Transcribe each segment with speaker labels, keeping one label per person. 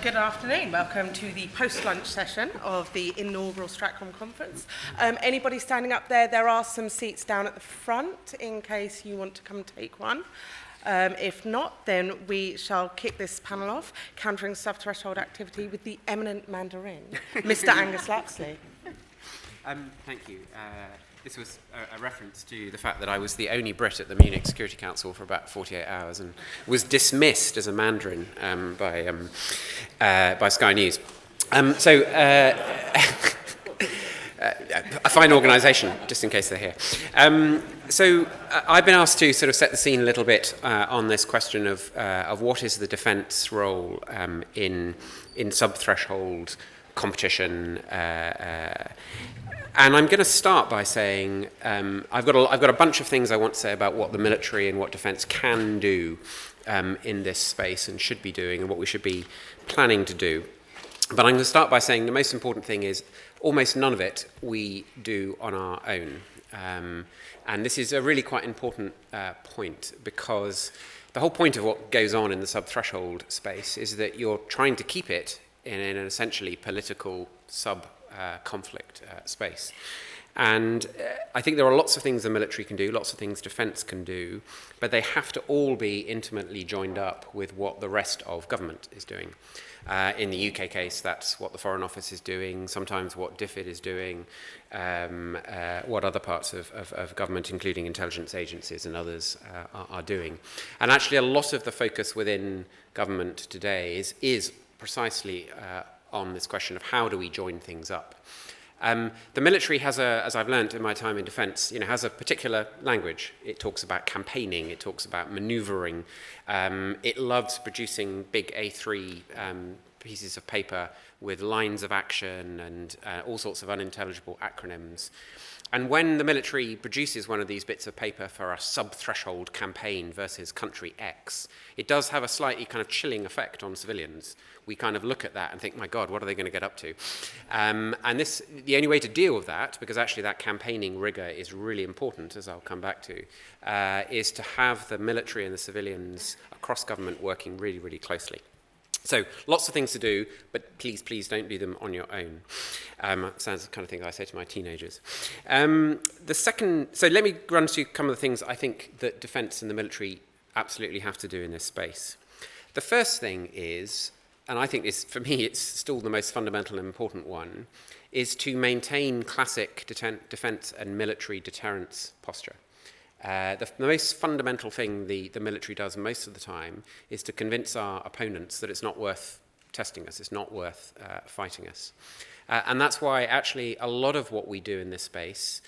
Speaker 1: Good afternoon. Welcome to the post-lunch session of the inaugural Stratcom conference. Anybody standing up there? There are some seats down at the front in case you want to come take one. If not, then we shall kick this panel off, countering sub-threshold activity with the eminent Mandarin, Mr. Angus Lapsley.
Speaker 2: Thank you. This was a reference to the fact that I was the only Brit at the Munich Security Council for about 48 hours and was dismissed as a Mandarin by Sky News. A fine organisation, just in case they're here. I've been asked to sort of set the scene a little bit on this question of what is the defence role in sub-threshold competition. And I'm going to start by saying I've got a bunch of things I want to say about what the military and what defence can do in this space and should be doing and what we should be planning to do. But I'm going to start by saying the most important thing is almost none of it we do on our own. And this is a really quite important point, because the whole point of what goes on in the sub-threshold space is that you're trying to keep it in an essentially political conflict space. And I think there are lots of things the military can do, lots of things defence can do, but they have to all be intimately joined up with what the rest of government is doing. In the UK case, that's what the Foreign Office is doing, sometimes what DFID is doing, what other parts of government, including intelligence agencies and others, are doing. And actually a lot of the focus within government today is precisely on this question of how do we join things up. The military has as I've learnt in my time in defence, has a particular language. It talks about campaigning, it talks about manoeuvring. It loves producing big A3 pieces of paper with lines of action and all sorts of unintelligible acronyms. And when the military produces one of these bits of paper for a sub-threshold campaign versus country X, it does have a slightly kind of chilling effect on civilians. We kind of look at that and think, my God, what are they going to get up to? And the only way to deal with that, because actually that campaigning rigour is really important, as I'll come back to, is to have the military and the civilians across government working really, really closely. So lots of things to do, but please don't do them on your own. Sounds the kind of thing I say to my teenagers. So let me run through some of the things I think that defence and the military absolutely have to do in this space. The first thing is, and I think this, for me, it's still the most fundamental and important one, is to maintain classic defence and military deterrence posture. The most fundamental thing the military does most of the time is to convince our opponents that it's not worth testing us, it's not worth fighting us. And that's why actually a lot of what we do in this space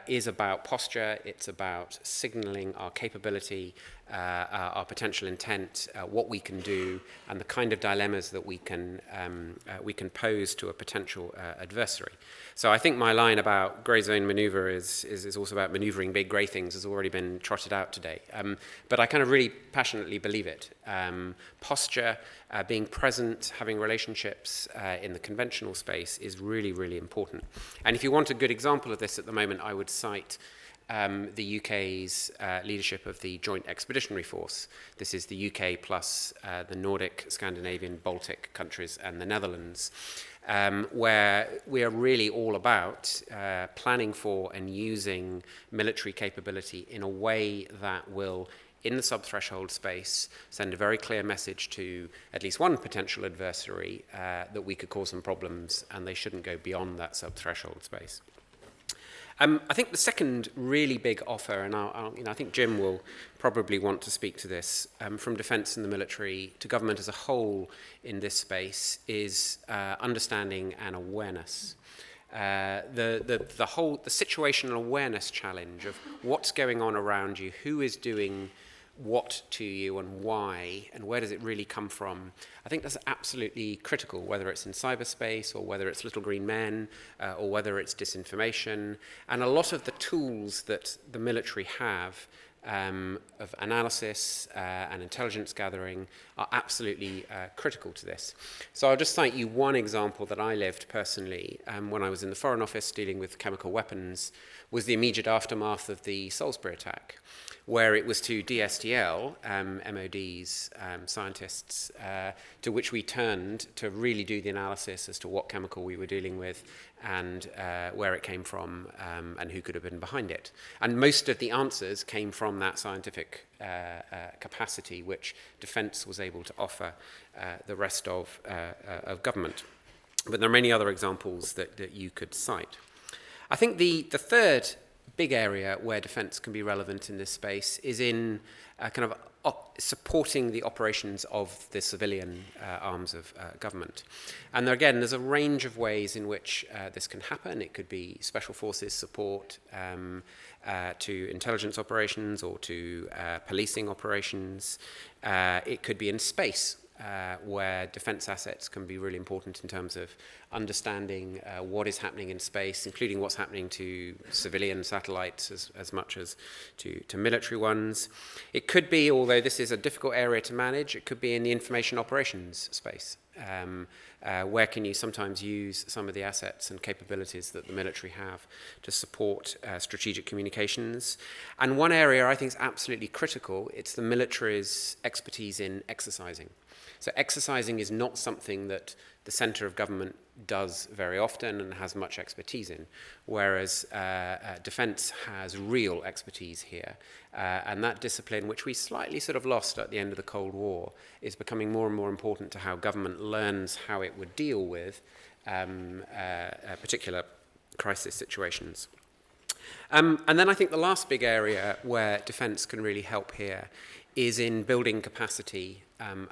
Speaker 2: is about posture, it's about signalling our capability, our potential intent, what we can do, and the kind of dilemmas that we can pose to a potential adversary. So I think my line about grey zone manoeuvre is also about manoeuvring big grey things has already been trotted out today. But I kind of really passionately believe it. Posture, being present, having relationships in the conventional space is really, really important. And if you want a good example of this at the moment, I would cite the UK's leadership of the Joint Expeditionary Force. This is the UK plus the Nordic, Scandinavian, Baltic countries and the Netherlands, where we are really all about planning for and using military capability in a way that will, in the sub-threshold space, send a very clear message to at least one potential adversary that we could cause some problems and they shouldn't go beyond that sub-threshold space. I think the second really big offer, and I think Jim will probably want to speak to this, from defence and the military to government as a whole in this space, is understanding and awareness. The situational awareness challenge of what's going on around you, who is doing what to you and why, and where does it really come from. I think that's absolutely critical, whether it's in cyberspace or whether it's little green men or whether it's disinformation. And a lot of the tools that the military have of analysis and intelligence gathering are absolutely critical to this. So I'll just cite you one example that I lived personally when I was in the Foreign Office dealing with chemical weapons, was the immediate aftermath of the Salisbury attack, where it was to DSTL, MOD's scientists, to which we turned to really do the analysis as to what chemical we were dealing with and where it came from and who could have been behind it. And most of the answers came from that scientific capacity which defence was able to offer the rest of government. But there are many other examples that you could cite. I think the third big area where defence can be relevant in this space is in kind of supporting the operations of the civilian arms of government. And there, again, there's a range of ways in which this can happen. It could be special forces support to intelligence operations or to policing operations. It could be in space, where defence assets can be really important in terms of understanding what is happening in space, including what's happening to civilian satellites as much as to military ones. It could be, although this is a difficult area to manage, it could be in the information operations space, where can you sometimes use some of the assets and capabilities that the military have to support strategic communications. And one area I think is absolutely critical, it's the military's expertise in exercising. So exercising is not something that the centre of government does very often and has much expertise in, whereas defence has real expertise here. And that discipline, which we slightly sort of lost at the end of the Cold War, is becoming more and more important to how government learns how it would deal with particular crisis situations. And then I think the last big area where defence can really help here is in building capacity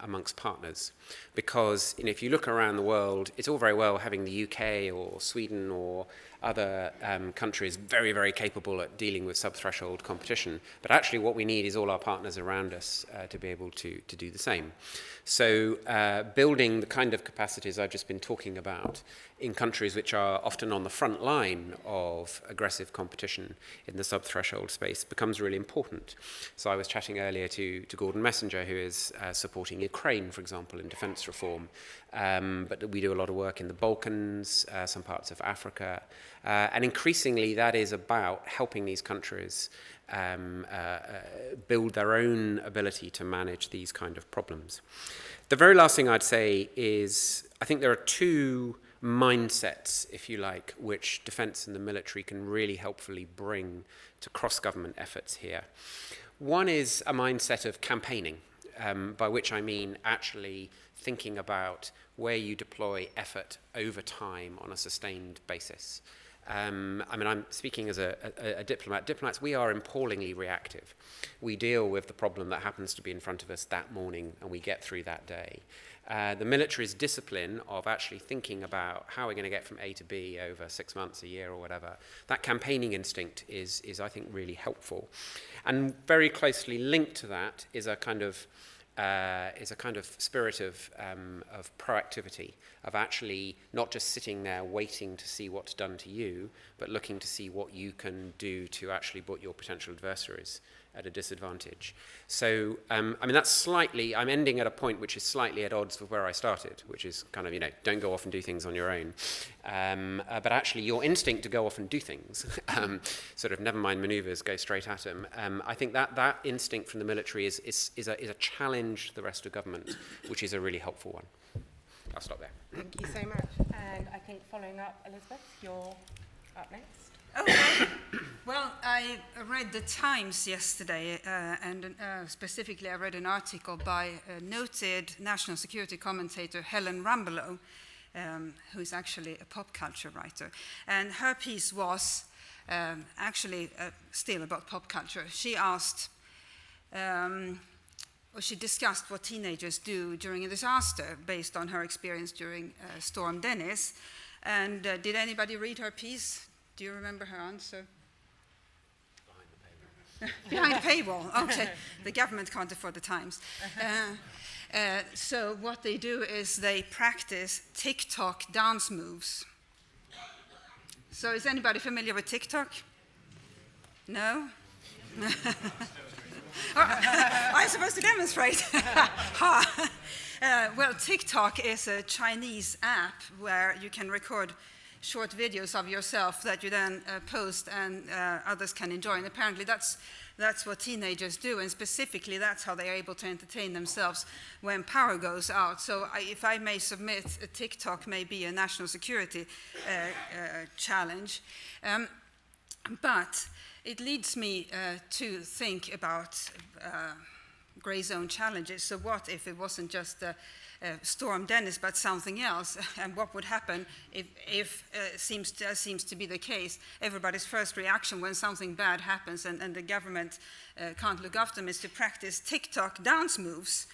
Speaker 2: amongst partners. Because if you look around the world, it's all very well having the UK or Sweden or other countries very, very capable at dealing with sub-threshold competition. But actually what we need is all our partners around us to be able to do the same. So building the kind of capacities I've just been talking about in countries which are often on the front line of aggressive competition in the sub-threshold space becomes really important. So I was chatting earlier to Gordon Messenger, who is supporting Ukraine, for example, in defence reform. But we do a lot of work in the Balkans, some parts of Africa. And increasingly that is about helping these countries build their own ability to manage these kind of problems. The very last thing I'd say is I think there are two mindsets, if you like, which defence and the military can really helpfully bring to cross-government efforts here. One is a mindset of campaigning, by which I mean actually thinking about where you deploy effort over time on a sustained basis. I mean, I'm speaking as a diplomat. Diplomats, we are appallingly reactive. We deal with the problem that happens to be in front of us that morning, and we get through that day. The military's discipline of actually thinking about how we're going to get from A to B over 6 months, a year, or whatever, that campaigning instinct is I think, really helpful. And very closely linked to that is a kind of spirit of proactivity, of actually not just sitting there waiting to see what's done to you, but looking to see what you can do to actually put your potential adversaries at a disadvantage. So, I mean, that's slightly, I'm ending at a point which is slightly at odds with where I started, which is kind of, don't go off and do things on your own. But actually your instinct to go off and do things, sort of never mind manoeuvres, go straight at them. I think that instinct from the military is a challenge to the rest of government, which is a really helpful one. I'll stop there.
Speaker 1: Thank you so much. And I think following up, Elizabeth, you're up next.
Speaker 3: Okay. Well, I read the Times yesterday, and specifically I read an article by noted national security commentator Helen Rambelow, who's actually a pop culture writer. And her piece was actually still about pop culture. She asked, or she discussed what teenagers do during a disaster based on her experience during Storm Dennis. And did anybody read her piece? Do you remember her answer? Behind the paywall, okay. The government can't afford the Times. So what they do is they practice TikTok dance moves. So is anybody familiar with TikTok? No? I'm supposed to demonstrate. Well, TikTok is a Chinese app where you can record short videos of yourself that you then post and others can enjoy. And apparently that's what teenagers do, and specifically that's how they're able to entertain themselves when power goes out. So if I may submit, TikTok may be a national security challenge. But it leads me to think about grey zone challenges. So what if it wasn't just Storm Dennis, but something else? And what would happen if seems to be the case, everybody's first reaction when something bad happens and the government can't look after them is to practice TikTok dance moves.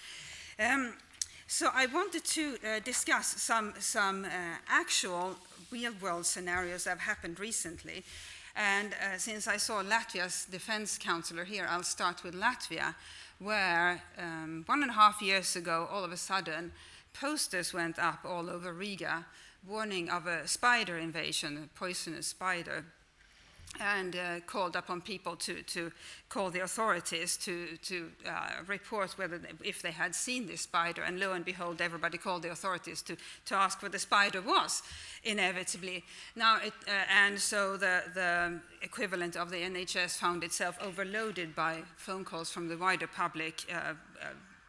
Speaker 3: So I wanted to discuss some actual real-world scenarios that have happened recently. And since I saw Latvia's defense counselor here, I'll start with Latvia, where 1.5 years ago, all of a sudden, posters went up all over Riga warning of a spider invasion, a poisonous spider, and called upon people to call the authorities to report if they had seen this spider. And lo and behold, everybody called the authorities to ask what the spider was, inevitably. Now, and so the equivalent of the NHS found itself overloaded by phone calls from the wider public,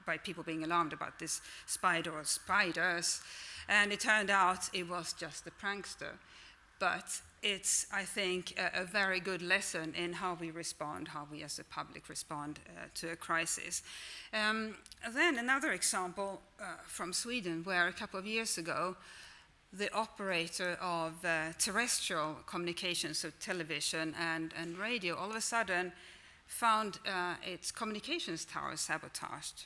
Speaker 3: by people being alarmed about this spider or spiders. And it turned out it was just a prankster. But it's, I think, a very good lesson in how we respond, how we as a public respond to a crisis. Then another example from Sweden, where a couple of years ago, the operator of terrestrial communications, so television and radio, all of a sudden found its communications tower sabotaged.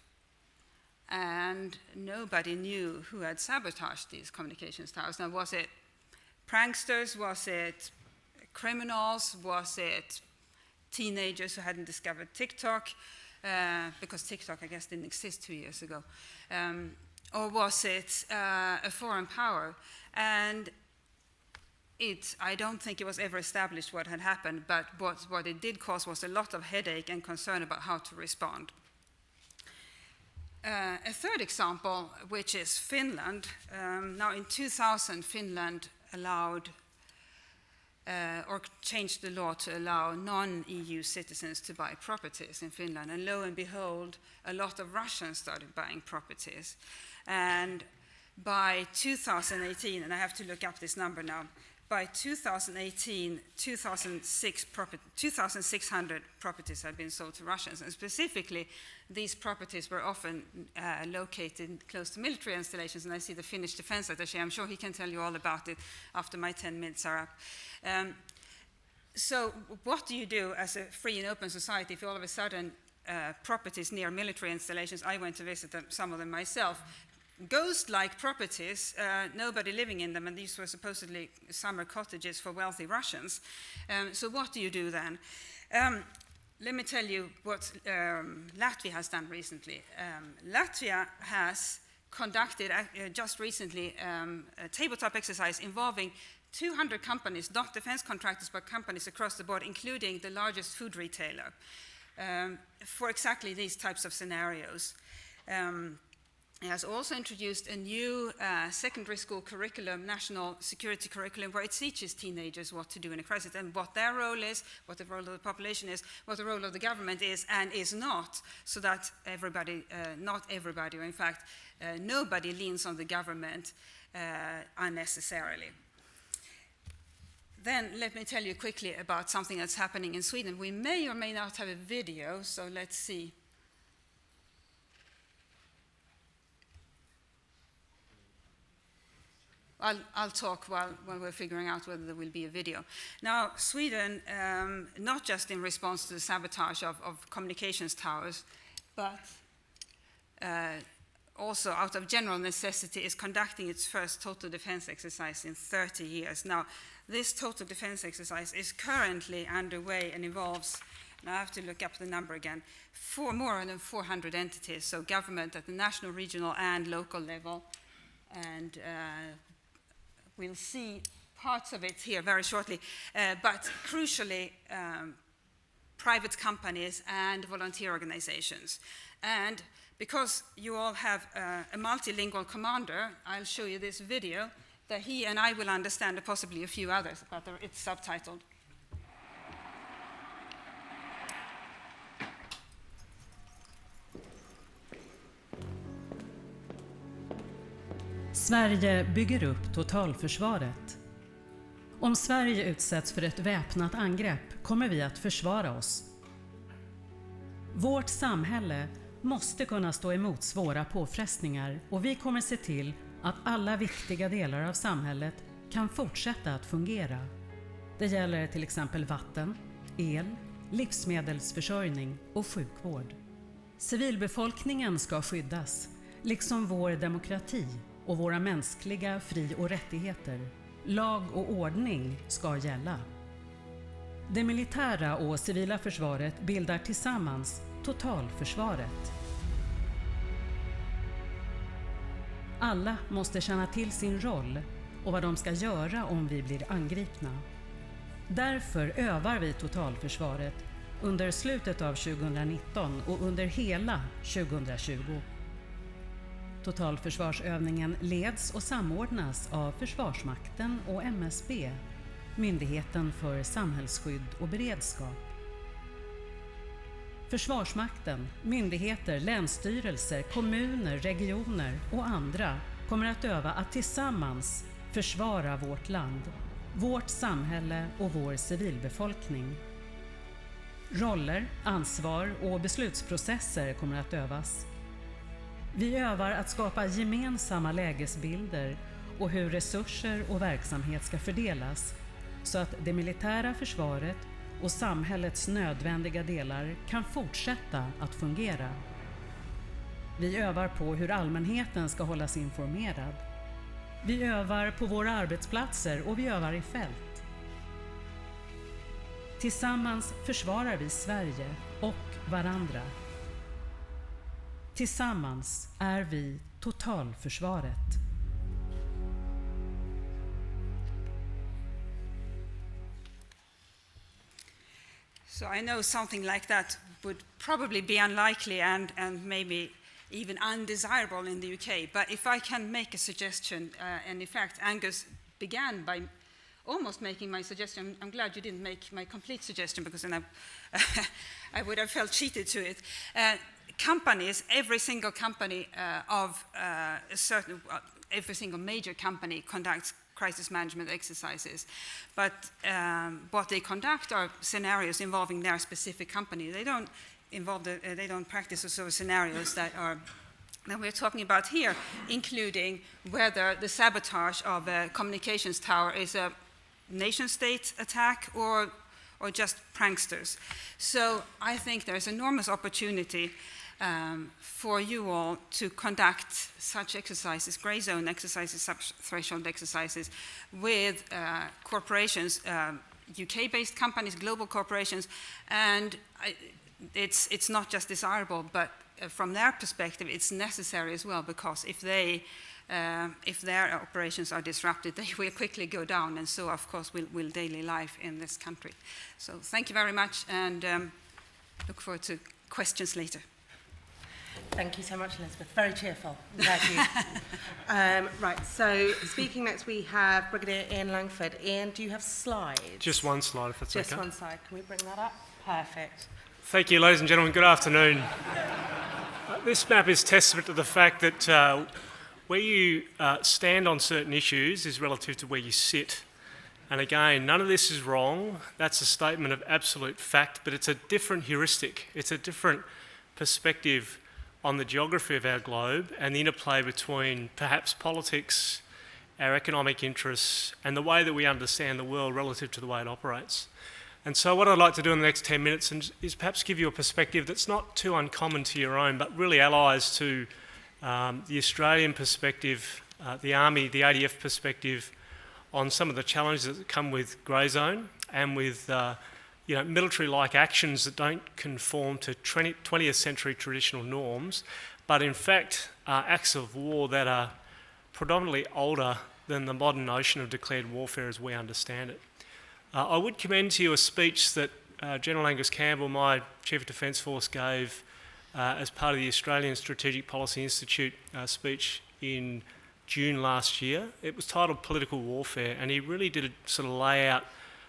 Speaker 3: And nobody knew who had sabotaged these communications towers. Now, was it pranksters? Was it criminals? Was it teenagers who hadn't discovered TikTok? Because TikTok, I guess, didn't exist 2 years ago. Or was it a foreign power? And I don't think it was ever established what had happened, but what it did cause was a lot of headache and concern about how to respond. A third example, which is Finland. Now, in 2000, Finland allowed or changed the law to allow non-EU citizens to buy properties in Finland. And lo and behold, a lot of Russians started buying properties. And by 2018, and I have to look up this number now, by 2018, 2,600 properties had been sold to Russians. And specifically, these properties were often located close to military installations. And I see the Finnish defense attaché. I'm sure he can tell you all about it after my 10 minutes are up. So what do you do as a free and open society if all of a sudden properties near military installations, I went to visit some of them myself, ghost-like properties, nobody living in them, and these were supposedly summer cottages for wealthy Russians. So what do you do then? Let me tell you what Latvia has done recently. Latvia has conducted just recently a tabletop exercise involving 200 companies, not defense contractors, but companies across the board, including the largest food retailer, for exactly these types of scenarios. It has also introduced a new secondary school curriculum, national security curriculum, where it teaches teenagers what to do in a crisis and what their role is, what the role of the population is, what the role of the government is and is not, so that everybody, not everybody, or in fact, nobody leans on the government unnecessarily. Then let me tell you quickly about something that's happening in Sweden. We may or may not have a video, so let's see. I'll talk while we're figuring out whether there will be a video. Now, Sweden, not just in response to the sabotage of communications towers, but also out of general necessity, is conducting its first total defense exercise in 30 years. Now, this total defense exercise is currently underway and involves, now I have to look up the number again, more than 400 entities, so government at the national, regional, and local level. And we'll see parts of it here very shortly. But crucially, private companies, and volunteer organizations. And because you all have a multilingual commander, I'll show you this video that he and I will understand, and possibly a few others, but it's subtitled.
Speaker 4: Sverige bygger upp totalförsvaret. Om Sverige utsätts för ett väpnat angrepp kommer vi att försvara oss. Vårt samhälle måste kunna stå emot svåra påfrestningar och vi kommer se till att alla viktiga delar av samhället kan fortsätta att fungera. Det gäller till exempel vatten, el, livsmedelsförsörjning och sjukvård. Civilbefolkningen ska skyddas, liksom vår demokrati och våra mänskliga fri- och rättigheter. Lag och ordning ska gälla. Det militära och civila försvaret bildar tillsammans totalförsvaret. Alla måste känna till sin roll och vad de ska göra om vi blir angripna. Därför övar vi totalförsvaret under slutet av 2019 och under hela 2020. Totalförsvarsövningen leds och samordnas av Försvarsmakten och MSB, Myndigheten för samhällsskydd och beredskap. Försvarsmakten, myndigheter, länsstyrelser, kommuner, regioner och andra kommer att öva att tillsammans försvara vårt land, vårt samhälle och vår civilbefolkning. Roller, ansvar och beslutsprocesser kommer att övas. Vi övar att skapa gemensamma lägesbilder och hur resurser och verksamhet ska fördelas så att det militära försvaret och samhällets nödvändiga delar kan fortsätta att fungera. Vi övar på hur allmänheten ska hållas informerad. Vi övar på våra arbetsplatser och vi övar i fält. Tillsammans försvarar vi Sverige och varandra. Tillsammans är vi totalförsvaret.
Speaker 3: So I know something like that would probably be unlikely and maybe even undesirable in the UK. But if I can make a suggestion, and in fact Angus began by almost making my suggestion. I'm glad you didn't make my complete suggestion because then I would have felt cheated to it. Companies, every single company every single major company conducts crisis management exercises, but what they conduct are scenarios involving their specific company. They don't practice the sort of scenarios that we're talking about here, including whether the sabotage of a communications tower is a nation-state attack or just pranksters. So I think there's enormous opportunity for you all to conduct such exercises, grey zone exercises, sub-threshold exercises with corporations, UK-based companies, global corporations, and it's not just desirable, but from their perspective, it's necessary as well, because if their operations are disrupted, they will quickly go down, and so, of course, will daily life in this country. So thank you very much, and look forward to questions later.
Speaker 1: Thank you so much, Elizabeth. Very cheerful. Thank you. Right, so speaking next, we have Brigadier Ian Langford. Ian, do you have slides?
Speaker 5: Just one slide, if that's okay.
Speaker 1: Just one slide. Can we bring that up? Perfect.
Speaker 5: Thank you, ladies and gentlemen. Good afternoon. This map is testament to the fact that where you stand on certain issues is relative to where you sit. And again, none of this is wrong. That's a statement of absolute fact, but it's a different heuristic. It's a different perspective on the geography of our globe and the interplay between perhaps politics, our economic interests, and the way that we understand the world relative to the way it operates. And so what I'd like to do in the next 10 minutes is perhaps give you a perspective that's not too uncommon to your own, but really allies to the Australian perspective, the Army, the ADF perspective on some of the challenges that come with grey zone and with military-like actions that don't conform to 20th century traditional norms, but in fact are acts of war that are predominantly older than the modern notion of declared warfare as we understand it. I would commend to you a speech that General Angus Campbell, my Chief of Defence Force, gave as part of the Australian Strategic Policy Institute speech in June last year. It was titled Political Warfare, and he really did a sort of layout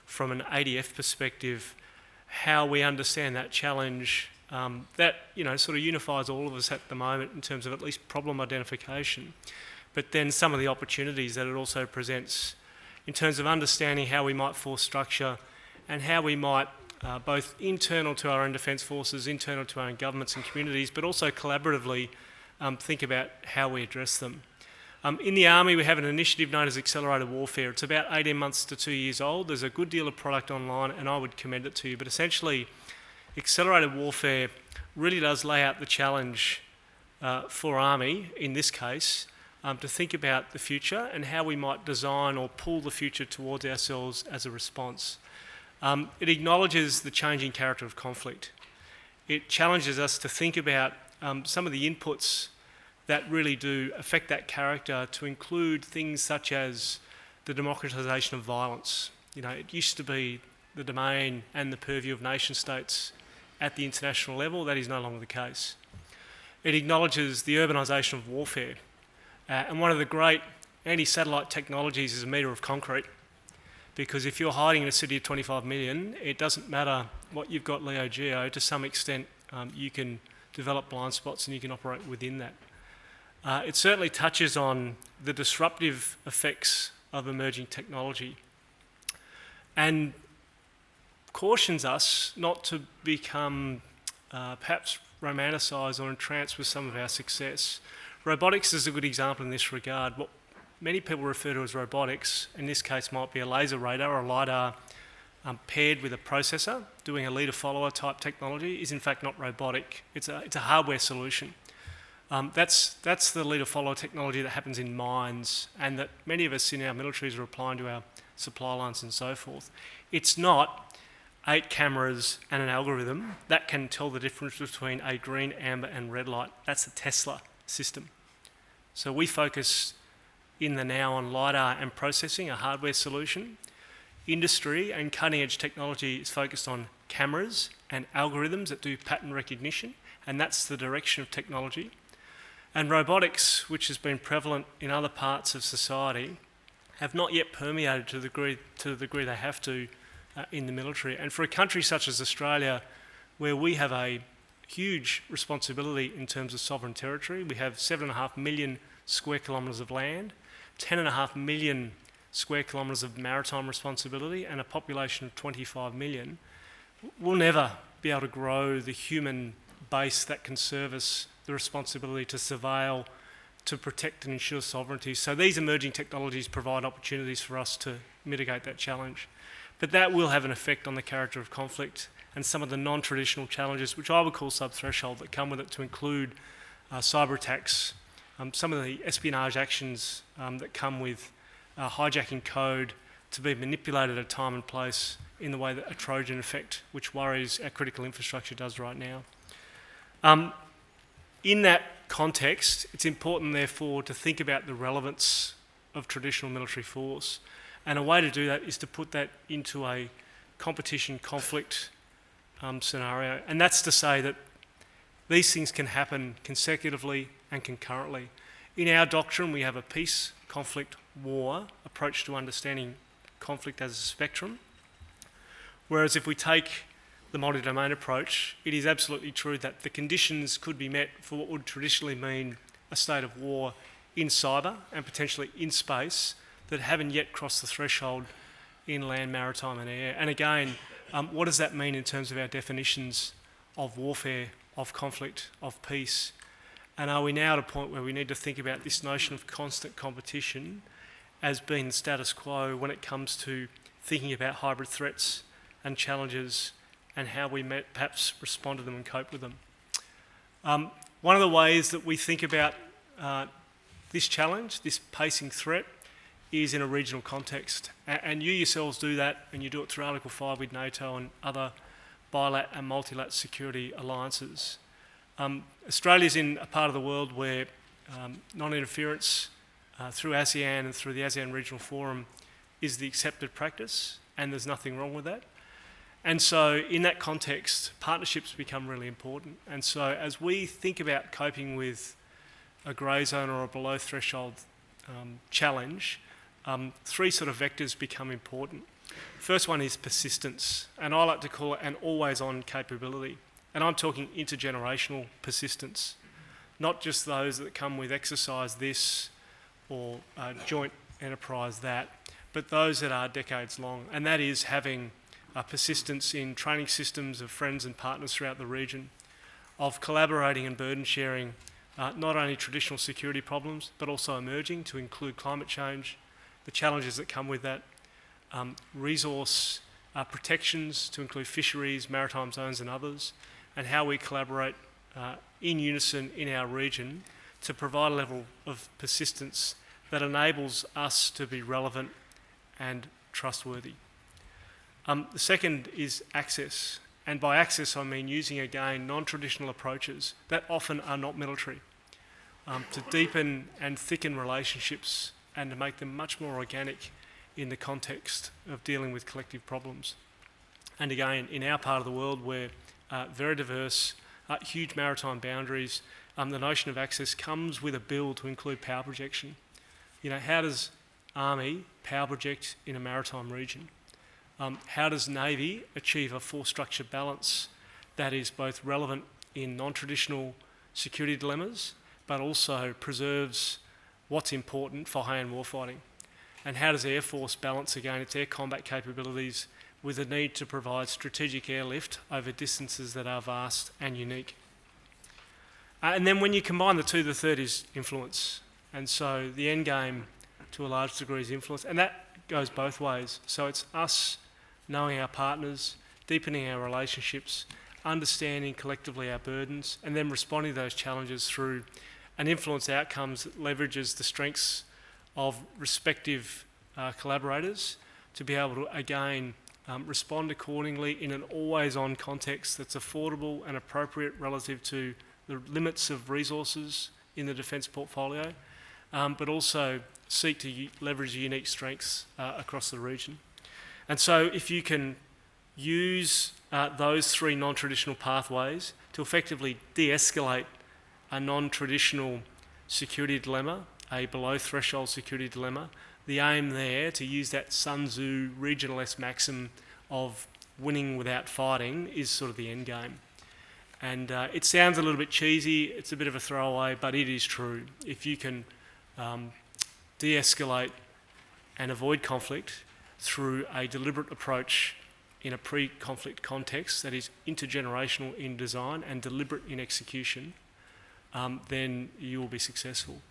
Speaker 5: from an ADF perspective how we understand that challenge that, you know, sort of unifies all of us at the moment in terms of at least problem identification, but then some of the opportunities that it also presents in terms of understanding how we might force structure and how we might, both internal to our own defence forces, internal to our own governments and communities, but also collaboratively think about how we address them. In the Army, we have an initiative known as Accelerated Warfare. It's about 18 months to 2 years old. There's a good deal of product online, and I would commend it to you. But essentially, Accelerated Warfare really does lay out the challenge for Army, in this case, to think about the future and how we might design or pull the future towards ourselves as a response. It acknowledges the changing character of conflict. It challenges us to think about some of the inputs that really do affect that character, to include things such as the democratisation of violence. You know, it used to be the domain and the purview of nation states at the international level. That is no longer the case. It acknowledges the urbanisation of warfare. And one of the great anti-satellite technologies is a metre of concrete, because if you're hiding in a city of 25 million, it doesn't matter what you've got LEO Geo, to some extent you can develop blind spots and you can operate within that. It certainly touches on the disruptive effects of emerging technology and cautions us not to become perhaps romanticised or entranced with some of our success. Robotics is a good example in this regard. What many people refer to as robotics, in this case might be a laser radar or a LiDAR paired with a processor, doing a leader-follower type technology, is in fact not robotic. It's a hardware solution. That's the leader-follower technology that happens in mines and that many of us in our militaries are applying to our supply lines and so forth. It's not 8 cameras and an algorithm that can tell the difference between a green, amber and red light. That's a Tesla system. So we focus in the now on LiDAR and processing, a hardware solution. Industry and cutting-edge technology is focused on cameras and algorithms that do pattern recognition, and that's the direction of technology. And robotics, which has been prevalent in other parts of society, have not yet permeated to the degree they have to in the military. And for a country such as Australia, where we have a huge responsibility in terms of sovereign territory, we have 7.5 million square kilometres of land, 10.5 million square kilometres of maritime responsibility, and a population of 25 million, we'll never be able to grow the human base that can service the responsibility to surveil, to protect and ensure sovereignty. So these emerging technologies provide opportunities for us to mitigate that challenge. But that will have an effect on the character of conflict and some of the non-traditional challenges, which I would call sub-threshold, that come with it, to include cyber attacks, some of the espionage actions that come with hijacking code to be manipulated at a time and place in the way that a Trojan effect, which worries our critical infrastructure, does right now. In that context, it's important, therefore, to think about the relevance of traditional military force. And a way to do that is to put that into a competition conflict scenario. And that's to say that these things can happen consecutively and concurrently. In our doctrine, we have a peace, conflict, war approach to understanding conflict as a spectrum. Whereas if we take the multi-domain approach, it is absolutely true that the conditions could be met for what would traditionally mean a state of war in cyber and potentially in space that haven't yet crossed the threshold in land, maritime and air. And again, what does that mean in terms of our definitions of warfare, of conflict, of peace? And are we now at a point where we need to think about this notion of constant competition as being the status quo when it comes to thinking about hybrid threats and challenges and how we perhaps respond to them and cope with them? One of the ways that we think about this challenge, this pacing threat, is in a regional context. And you yourselves do that, and you do it through Article 5 with NATO and other bilat and multilat security alliances. Australia's in a part of the world where non-interference through ASEAN and through the ASEAN Regional Forum is the accepted practice, and there's nothing wrong with that. And so in that context, partnerships become really important. And so as we think about coping with a grey zone or a below threshold challenge, three sort of vectors become important. First one is persistence, and I like to call it an always-on capability. And I'm talking intergenerational persistence, not just those that come with exercise this or joint enterprise that, but those that are decades long. And that is having persistence in training systems of friends and partners throughout the region, of collaborating and burden sharing not only traditional security problems, but also emerging to include climate change, the challenges that come with that, resource protections to include fisheries, maritime zones and others, and how we collaborate in unison in our region to provide a level of persistence that enables us to be relevant and trustworthy. The second is access, and by access I mean using again non-traditional approaches that often are not military to deepen and thicken relationships and to make them much more organic in the context of dealing with collective problems. And again, in our part of the world, we're very diverse, huge maritime boundaries. The notion of access comes with a bill to include power projection. You know, how does Army power project in a maritime region? How does Navy achieve a force structure balance that is both relevant in non-traditional security dilemmas, but also preserves what's important for high-end warfighting? And how does Air Force balance again its air combat capabilities with the need to provide strategic airlift over distances that are vast and unique? And then when you combine the two, the third is influence. And so the end game to a large degree is influence, and that goes both ways. So it's us knowing our partners, deepening our relationships, understanding collectively our burdens, and then responding to those challenges through an influence outcomes that leverages the strengths of respective collaborators to be able to, again, respond accordingly in an always-on context that's affordable and appropriate relative to the limits of resources in the defence portfolio, but also seek to leverage unique strengths across the region. And so if you can use those three non-traditional pathways to effectively de-escalate a non-traditional security dilemma, a below-threshold security dilemma, the aim there to use that Sun Tzu regionalist maxim of winning without fighting is sort of the end game. And it sounds a little bit cheesy, it's a bit of a throwaway, but it is true. If you can de-escalate and avoid conflict through a deliberate approach in a pre-conflict context that is intergenerational in design and deliberate in execution, then you will be successful.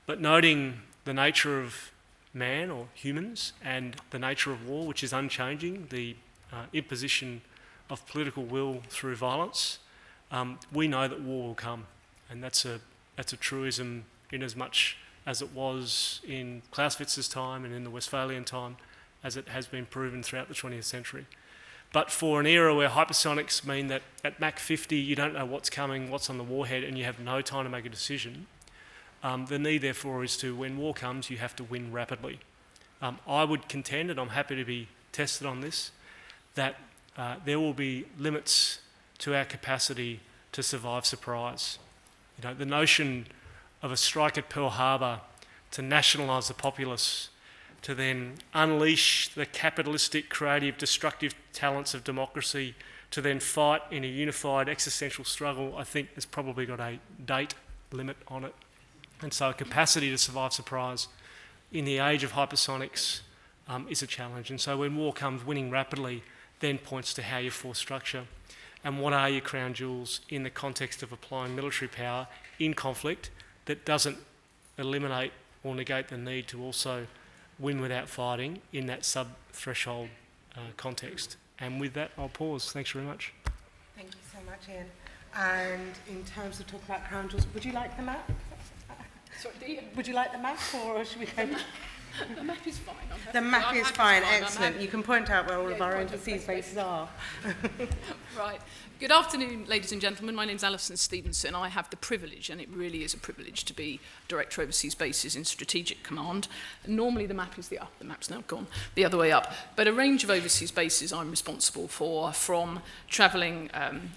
Speaker 5: But noting the nature of man or humans and the nature of war, which is unchanging, the imposition of political will through violence, we know that war will come, and that's a truism in as much as it was in Clausewitz's time and in the Westphalian time, as it has been proven throughout the 20th century. But for an era where hypersonics mean that at Mach 50 you don't know what's coming, what's on the warhead, and you have no time to make a decision, the need therefore is to, when war comes, you have to win rapidly. I would contend, and I'm happy to be tested on this, that there will be limits to our capacity to survive surprise. You know, the notion of a strike at Pearl Harbor to nationalise the populace, to then unleash the capitalistic, creative, destructive talents of democracy, to then fight in a unified existential struggle, I think has probably got a date limit on it. And so a capacity to survive surprise in the age of hypersonics is a challenge. And so when war comes, winning rapidly then points to how you force structure and what are your crown jewels in the context of applying military power in conflict that doesn't eliminate or negate the need to also win without fighting in that sub-threshold context. And with that, I'll pause. Thanks very much.
Speaker 1: Thank you so much, Ian. And in terms of talking about crown jewels, would you like the map?
Speaker 6: Sorry,
Speaker 1: Would you like the map, or should we go?
Speaker 6: the map is fine.
Speaker 1: The map is fine, excellent. You can point out where all of our overseas bases are.
Speaker 6: Right. Good afternoon, ladies and gentlemen. My name's Alison Stevenson. I have the privilege, and it really is a privilege, to be Director Overseas Bases in Strategic Command. Normally the map is the map's now gone, the other way up. But a range of overseas bases I'm responsible for, from travelling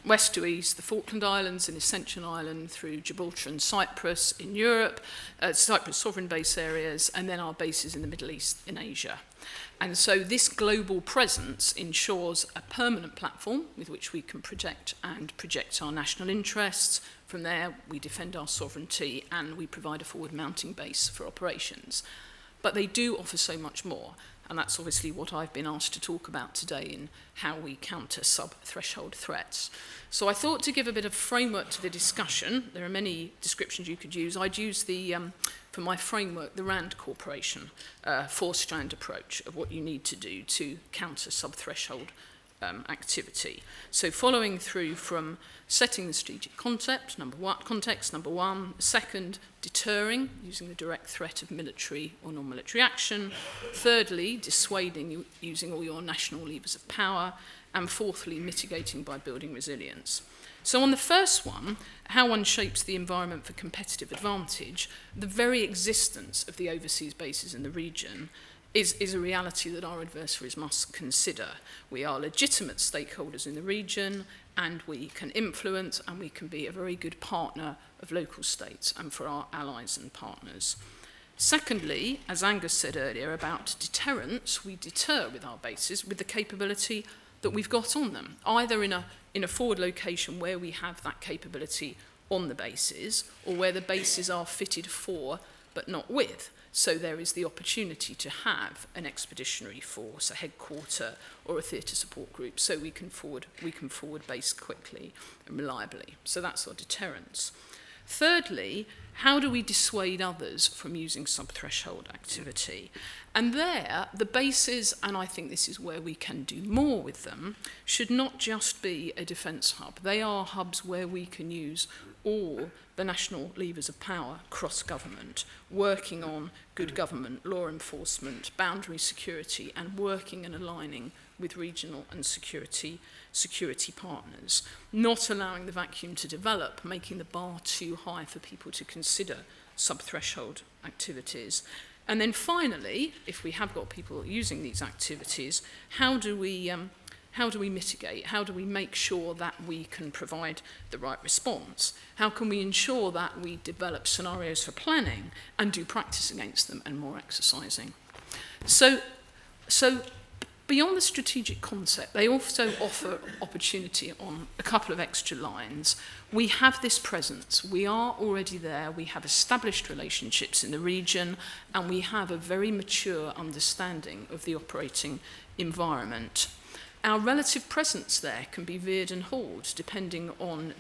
Speaker 6: west to east, the Falkland Islands and Ascension Island, through Gibraltar and Cyprus in Europe, Cyprus sovereign base areas, and then our bases in the Middle East in Asia. And so this global presence ensures a permanent platform with which we can protect and project our national interests. From there, we defend our sovereignty and we provide a forward mounting base for operations. But they do offer so much more, and that's obviously what I've been asked to talk about today in how we counter sub-threshold threats. So I thought to give a bit of framework to the discussion. There are many descriptions you could use. I'd use for my framework, the RAND Corporation four-strand approach of what you need to do to counter sub-threshold activity. So following through from setting the strategic context, number one. Second, deterring, using the direct threat of military or non-military action. Thirdly, dissuading, using all your national levers of power. And fourthly, mitigating by building resilience. So on the first one, how one shapes the environment for competitive advantage, the very existence of the overseas bases in the region is a reality that our adversaries must consider. We are legitimate stakeholders in the region, and we can influence and we can be a very good partner of local states and for our allies and partners. Secondly, as Angus said earlier about deterrence, we deter with our bases with the capability that we've got on them, either in a forward location where we have that capability on the bases, or where the bases are fitted for but not with. So there is the opportunity to have an expeditionary force, a headquarter, or a theatre support group, so we can forward base quickly and reliably. So that's our deterrence. Thirdly, how do we dissuade others from using sub-threshold activity? And there, the bases, and I think this is where we can do more with them, should not just be a defence hub. They are hubs where we can use all the national levers of power cross-government, working on good government, law enforcement, boundary security, and working and aligning with regional and security partners, not allowing the vacuum to develop, making the bar too high for people to consider sub-threshold activities. And then finally, if we have got people using these activities, how do we mitigate? How do we make sure that we can provide the right response? How can we ensure that we develop scenarios for planning and do practice against them and more exercising? So beyond the strategic concept, they also offer opportunity on a couple of extra lines. We have this presence. We are already there. We have established relationships in the region, and we have a very mature understanding of the operating environment. Our relative presence there can be veered and hauled depending on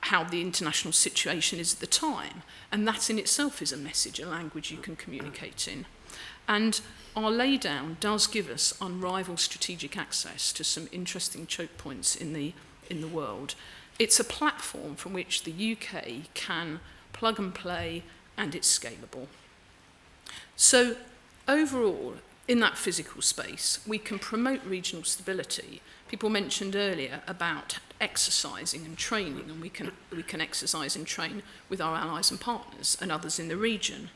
Speaker 6: how the international situation is at the time. And that in itself is a message, a language you can communicate in. And our laydown does give us unrivaled strategic access to some interesting choke points in the world. It's a platform from which the UK can plug and play, and it's scalable. So overall, in that physical space, we can promote regional stability. People mentioned earlier about exercising and training, and we can exercise and train with our allies and partners and others in the region.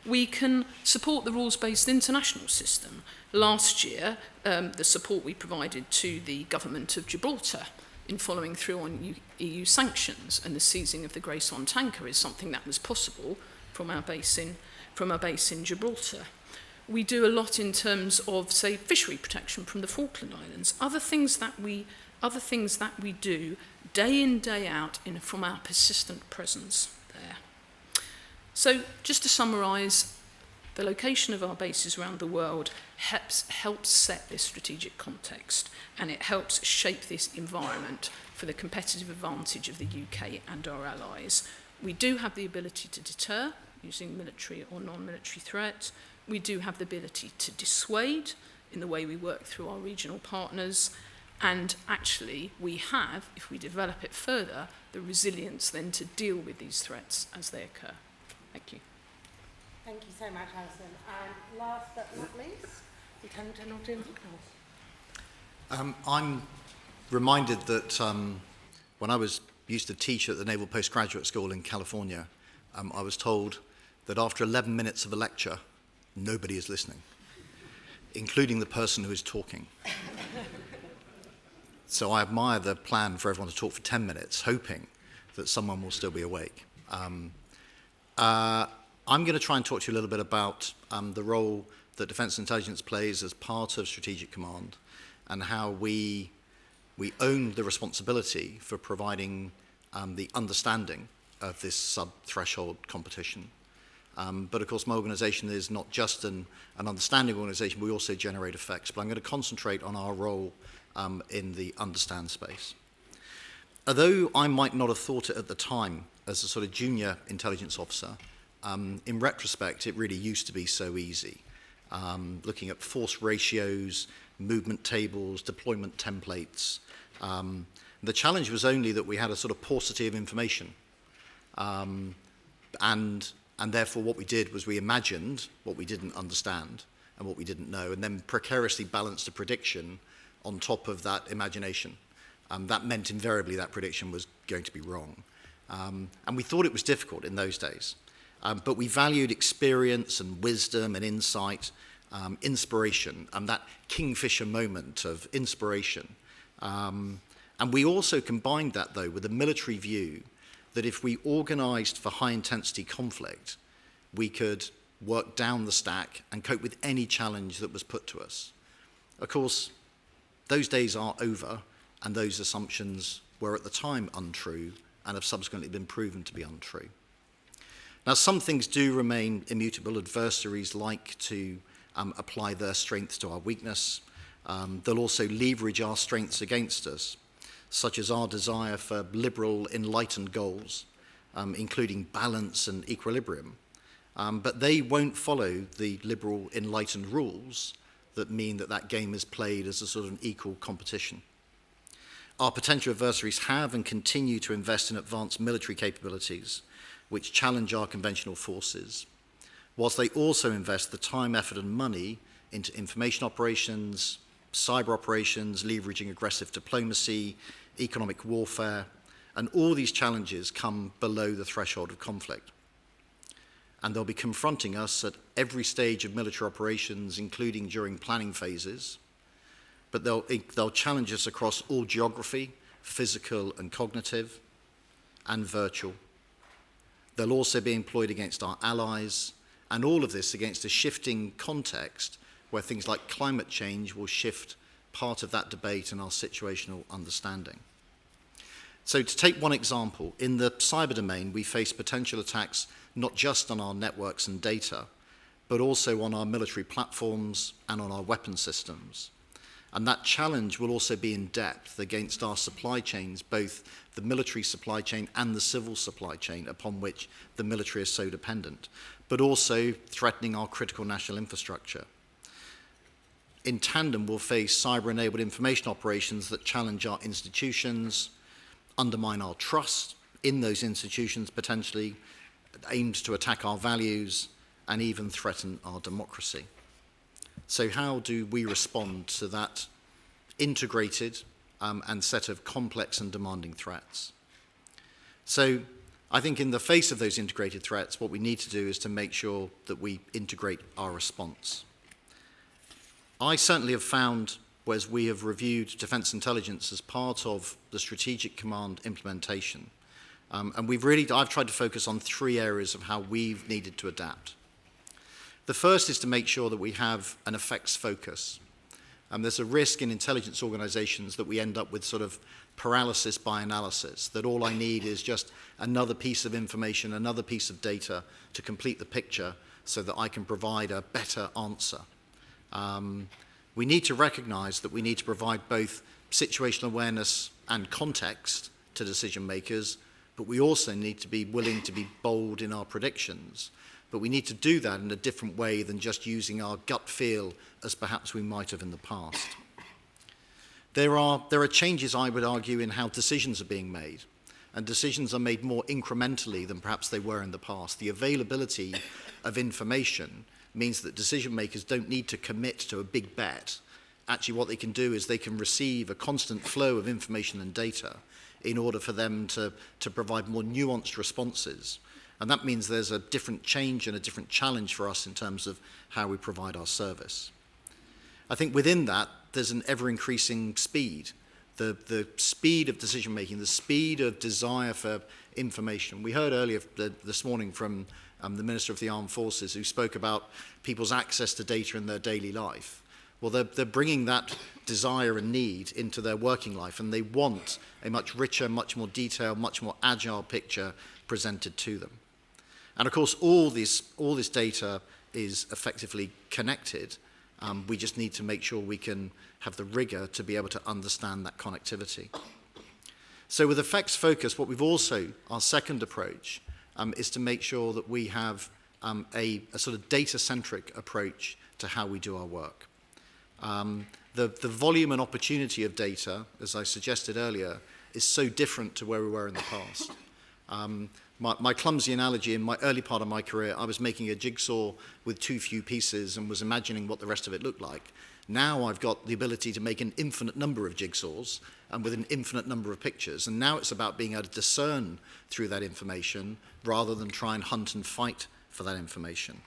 Speaker 6: We can support the rules-based international system. Last year, the support we provided to the government of Gibraltar in following through on EU sanctions and the seizing of the Grace on tanker is something that was possible from our base in Gibraltar. We do a lot in terms of, say, fishery protection from the Falkland Islands, other things that we do day in, day out from our persistent presence there. So just to summarise, the location of our bases around the world helps set this strategic context, and it helps shape this environment for the competitive advantage of the UK and our allies. We do have the ability to deter using military or non-military threat. We do have the ability to dissuade in the way we work through our regional partners. And actually, we have, if we develop it further, the resilience then to deal with these threats as they occur. Thank you.
Speaker 1: Thank you so much, Alison. And last but not least, Lieutenant General James Woodhouse.
Speaker 7: I'm reminded that when I used to teach at the Naval Postgraduate School in California, I was told that after 11 minutes of a lecture, nobody is listening, including the person who is talking. So I admire the plan for everyone to talk for 10 minutes, hoping that someone will still be awake. I'm going to try and talk to you a little bit about the role that Defence Intelligence plays as part of Strategic Command and how we own the responsibility for providing the understanding of this sub-threshold competition. But of course, my organisation is not just an understanding organisation, we also generate effects. But I'm going to concentrate on our role in the understand space. Although I might not have thought it at the time as a sort of junior intelligence officer, in retrospect, it really used to be so easy. Looking at force ratios, movement tables, deployment templates. The challenge was only that we had a sort of paucity of information. And therefore what we did was we imagined what we didn't understand and what we didn't know, and then precariously balanced a prediction on top of that imagination. That meant invariably that prediction was going to be wrong. And we thought it was difficult in those days. But we valued experience and wisdom and insight, inspiration, and that kingfisher moment of inspiration. And we also combined that, though, with a military view that if we organised for high-intensity conflict, we could work down the stack and cope with any challenge that was put to us. Of course, those days are over, and those assumptions were at the time untrue and have subsequently been proven to be untrue. Now, some things do remain immutable. Adversaries like to apply their strengths to our weakness. They'll also leverage our strengths against us, such as our desire for liberal, enlightened goals, including balance and equilibrium. But they won't follow the liberal, enlightened rules that mean that that game is played as a sort of an equal competition. Our potential adversaries have and continue to invest in advanced military capabilities which challenge our conventional forces, whilst they also invest the time, effort and money into information operations, cyber operations, leveraging aggressive diplomacy, economic warfare, and all these challenges come below the threshold of conflict. And they'll be confronting us at every stage of military operations, including during planning phases, but they'll challenge us across all geography, physical and cognitive, and virtual. They'll also be employed against our allies, and all of this against a shifting context where things like climate change will shift part of that debate and our situational understanding. So to take one example, in the cyber domain, we face potential attacks not just on our networks and data, but also on our military platforms and on our weapon systems. And that challenge will also be in depth against our supply chains, both the military supply chain and the civil supply chain upon which the military is so dependent, but also threatening our critical national infrastructure. In tandem, we'll face cyber-enabled information operations that challenge our institutions, undermine our trust in those institutions potentially, aimed to attack our values, and even threaten our democracy. So how do we respond to that integrated and set of complex and demanding threats? So I think in the face of those integrated threats, what we need to do is to make sure that we integrate our response. I certainly have found, as we have reviewed defence intelligence as part of the Strategic Command implementation, and I've tried to focus on three areas of how we've needed to adapt. The first is to make sure that we have an effects focus. There's a risk in intelligence organisations that we end up with sort of paralysis by analysis, that all I need is just another piece of information, another piece of data to complete the picture so that I can provide a better answer. We need to recognise that we need to provide both situational awareness and context to decision makers, but we also need to be willing to be bold in our predictions. But we need to do that in a different way than just using our gut feel as perhaps we might have in the past. There are changes, I would argue, in how decisions are being made, and decisions are made more incrementally than perhaps they were in the past. The availability of information means that decision makers don't need to commit to a big bet actually what they can do is they can receive a constant flow of information and data in order for them to provide more nuanced responses. And that means there's a different change and a different challenge for us in terms of how we provide our service. I think within that, there's an ever-increasing speed. The speed of decision-making, the speed of desire for information. We heard earlier this morning from the Minister of the Armed Forces, who spoke about people's access to data in their daily life. Well, they're bringing that desire and need into their working life, and they want a much richer, much more detailed, much more agile picture presented to them. And of course, all this data is effectively connected. We just need to make sure we can have the rigor to be able to understand that connectivity. So with Effects Focus, what we've also, our second approach, is to make sure that we have a sort of data-centric approach to how we do our work. The volume and opportunity of data, as I suggested earlier, is so different to where we were in the past. My clumsy analogy, in my early part of my career, I was making a jigsaw with too few pieces and was imagining what the rest of it looked like. Now I've got the ability to make an infinite number of jigsaws and with an infinite number of pictures. And now it's about being able to discern through that information rather than try and hunt and fight for that information.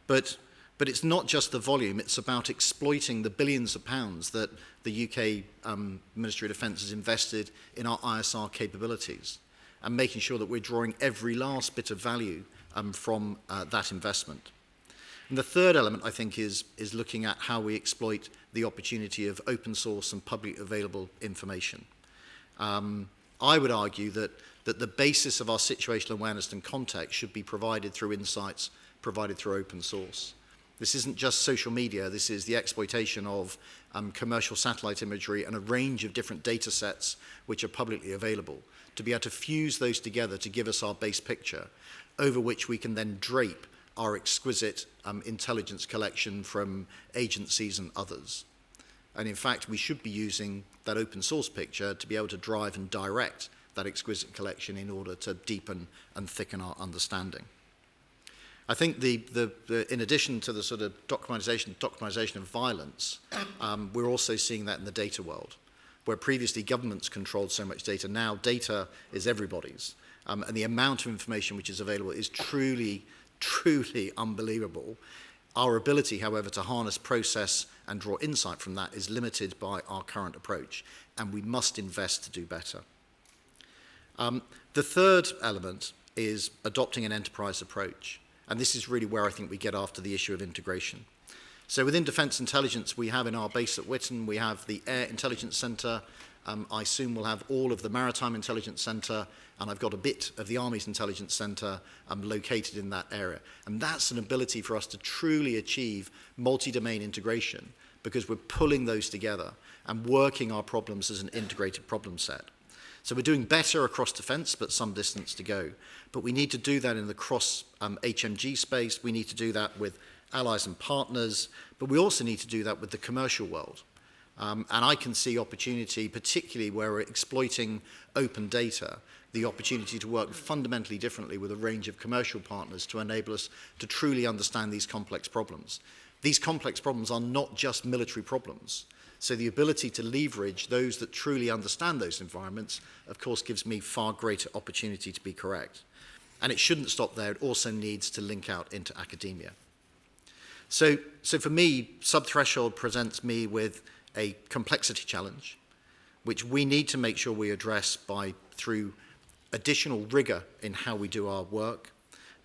Speaker 7: But it's not just the volume, it's about exploiting the billions of pounds that the UK Ministry of Defence has invested in our ISR capabilities, and making sure that we're drawing every last bit of value from that investment. And the third element, I think, is looking at how we exploit the opportunity of open source and publicly available information. I would argue that the basis of our situational awareness and context should be provided through insights provided through open source. This isn't just social media, this is the exploitation of commercial satellite imagery and a range of different data sets which are publicly available, to be able to fuse those together to give us our base picture, over which we can then drape our exquisite intelligence collection from agencies and others. And in fact, we should be using that open source picture to be able to drive and direct that exquisite collection in order to deepen and thicken our understanding. I think in addition to the sort of documentation of violence, we're also seeing that in the data world, where previously governments controlled so much data. Now data is everybody's. And the amount of information which is available is truly, truly unbelievable. Our ability, however, to harness, process, and draw insight from that is limited by our current approach, and we must invest to do better. The third element is adopting an enterprise approach. And this is really where I think we get after the issue of integration. So within Defence Intelligence, we have in our base at Whitton, we have the Air Intelligence Centre. I soon will have all of the Maritime Intelligence Centre, and I've got a bit of the Army's Intelligence Centre located in that area. And that's an ability for us to truly achieve multi-domain integration, because we're pulling those together and working our problems as an integrated problem set. So we're doing better across defence, but some distance to go. But we need to do that in the cross HMG space. We need to do that with allies and partners, but we also need to do that with the commercial world. And I can see opportunity, particularly where we're exploiting open data, the opportunity to work fundamentally differently with a range of commercial partners to enable us to truly understand these complex problems. These complex problems are not just military problems. So the ability to leverage those that truly understand those environments, of course, gives me far greater opportunity to be correct. And it shouldn't stop there. It also needs to link out into academia. So for me, subthreshold presents me with a complexity challenge, which we need to make sure we address through additional rigor in how we do our work,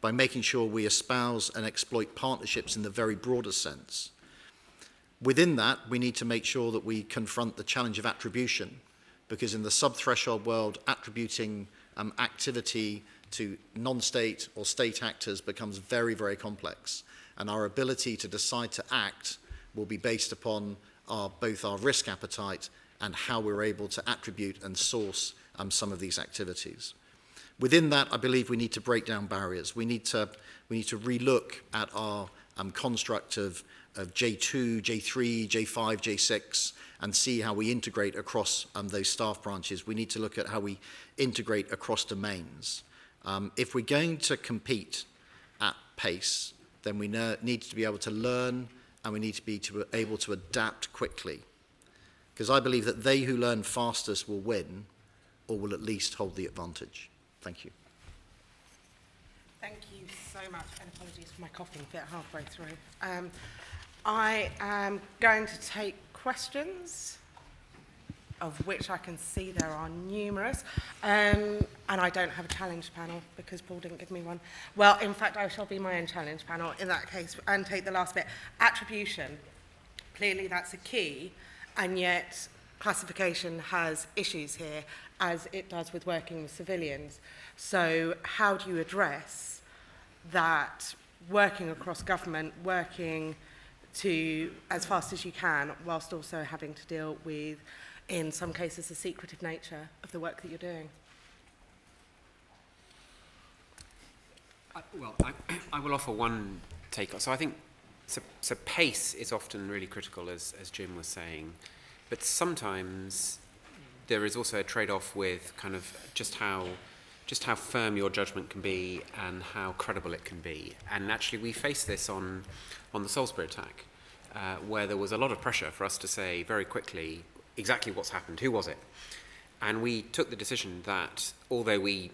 Speaker 7: by making sure we espouse and exploit partnerships in the very broadest sense. Within that, we need to make sure that we confront the challenge of attribution, because in the sub-threshold world, attributing activity to non-state or state actors becomes very, very complex. And our ability to decide to act will be based upon both our risk appetite and how we're able to attribute and source some of these activities. Within that, I believe we need to break down barriers. We need to relook at our construct of J2, J3, J5, J6, and see how we integrate across those staff branches. We need to look at how we integrate across domains. If we're going to compete at pace, then we need to be able to learn and we need to be able to adapt quickly. Because I believe that they who learn fastest will win, or will at least hold the advantage. Thank you.
Speaker 1: Thank you so much, and apologies for my coughing fit halfway through. I am going to take questions, of which I can see there are numerous, and I don't have a challenge panel because Paul didn't give me one. Well, in fact, I shall be my own challenge panel in that case and take the last bit. Attribution, clearly that's a key, and yet classification has issues here, as it does with working with civilians. So how do you address that, working across government, working to as fast as you can, whilst also having to deal with, in some cases, the secretive nature of the work that you're doing?
Speaker 2: I will offer one take. So I think so pace is often really critical, as Jim was saying, but sometimes there is also a trade-off with kind of just how firm your judgment can be and how credible it can be. And actually, we faced this on the Salisbury attack, where there was a lot of pressure for us to say very quickly exactly what's happened, who was it. And we took the decision that although we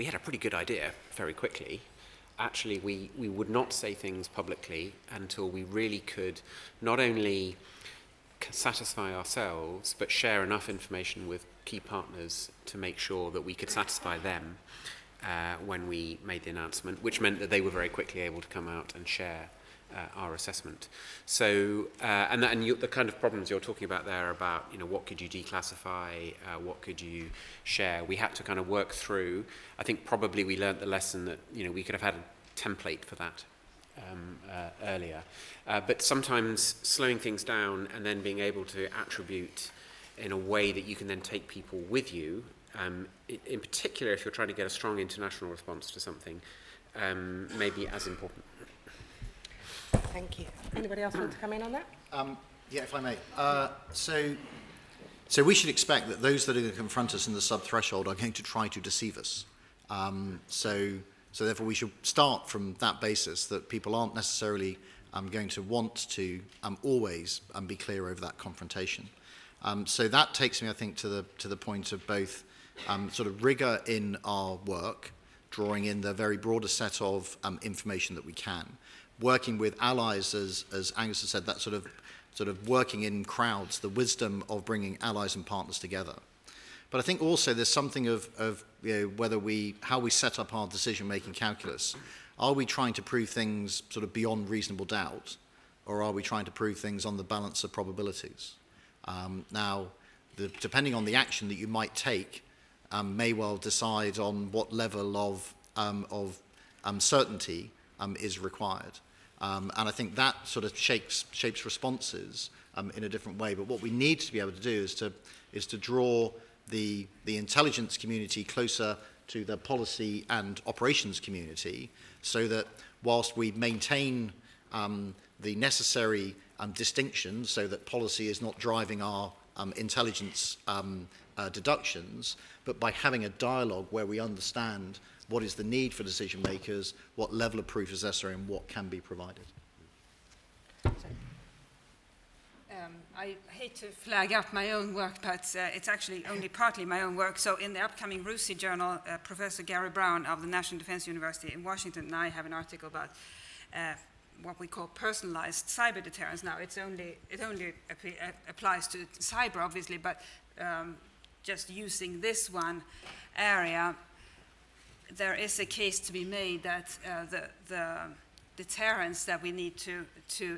Speaker 2: had a pretty good idea very quickly, actually we would not say things publicly until we really could not only satisfy ourselves, but share enough information with key partners to make sure that we could satisfy them when we made the announcement, which meant that they were very quickly able to come out and share our assessment. So, the kind of problems you're talking about there about, what could you declassify, what could you share, we had to kind of work through. I think probably we learnt the lesson that, we could have had a template for that earlier. But sometimes slowing things down and then being able to attribute in a way that you can then take people with you, in particular if you're trying to get a strong international response to something, may be as important.
Speaker 1: Thank you. Anybody else want to come in on that?
Speaker 7: Yeah, if I may. So we should expect that those that are going to confront us in the sub-threshold are going to try to deceive us. So therefore we should start from that basis, that people aren't necessarily going to want to always be clear over that confrontation. So that takes me, I think, to the point of both sort of rigor in our work, drawing in the very broadest set of information that we can, working with allies, as Angus has said, that sort of working in crowds, the wisdom of bringing allies and partners together. But I think also there's something of how we set up our decision-making calculus. Are we trying to prove things sort of beyond reasonable doubt, or are we trying to prove things on the balance of probabilities? Now, depending on the action that you might take, may well decide on what level of certainty is required. And I think that sort of shapes responses in a different way. But what we need to be able to do is to draw the intelligence community closer to the policy and operations community, so that whilst we maintain the necessary distinctions, so that policy is not driving our intelligence deductions, but by having a dialogue where we understand what is the need for decision makers, what level of proof is necessary, and what can be provided.
Speaker 3: I hate to flag up my own work, but it's actually only partly my own work. So in the upcoming RUSI journal, Professor Gary Brown of the National Defense University in Washington and I have an article about what we call personalized cyber deterrence. Now, it only applies to cyber, obviously, but just using this one area, there is a case to be made that the deterrence that we need to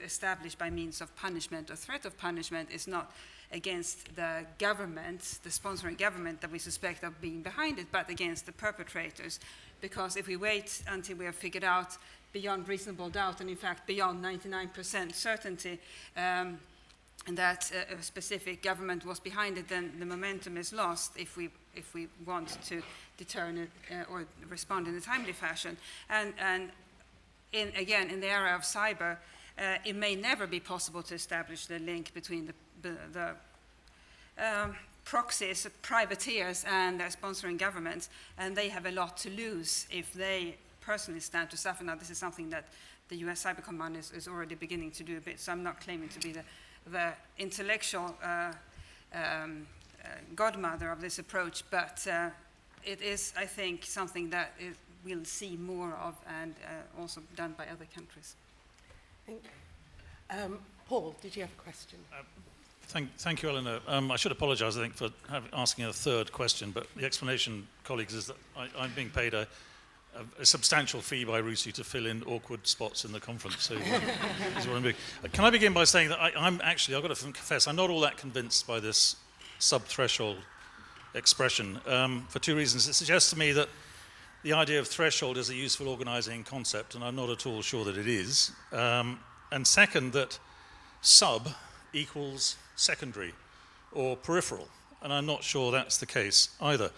Speaker 3: establish by means of punishment or threat of punishment is not against the government, the sponsoring government that we suspect of being behind it, but against the perpetrators. Because if we wait until we have figured out beyond reasonable doubt, and in fact beyond 99% certainty, that a specific government was behind it, then the momentum is lost if we want to deter or respond in a timely fashion. And again, in the area of cyber, it may never be possible to establish the link between the proxies, privateers, and their sponsoring governments, and they have a lot to lose if they personally stand to suffer. Now, this is something that the US Cyber Command is already beginning to do a bit. So I'm not claiming to be the intellectual godmother of this approach, but it is, I think, something that we'll see more of and also done by other countries.
Speaker 1: Thank you. Paul, did you have a question?
Speaker 8: Thank you, Eleanor. I should apologise, I think, for asking a third question, but the explanation, colleagues, is that I'm being paid a substantial fee by RUSI to fill in awkward spots in the conference. So is what I'm doing. Can I begin by saying that I'm actually, I've got to confess, I'm not all that convinced by this sub-threshold expression for two reasons. It suggests to me that the idea of threshold is a useful organising concept, and I'm not at all sure that it is. And second, that sub equals secondary or peripheral, and I'm not sure that's the case either.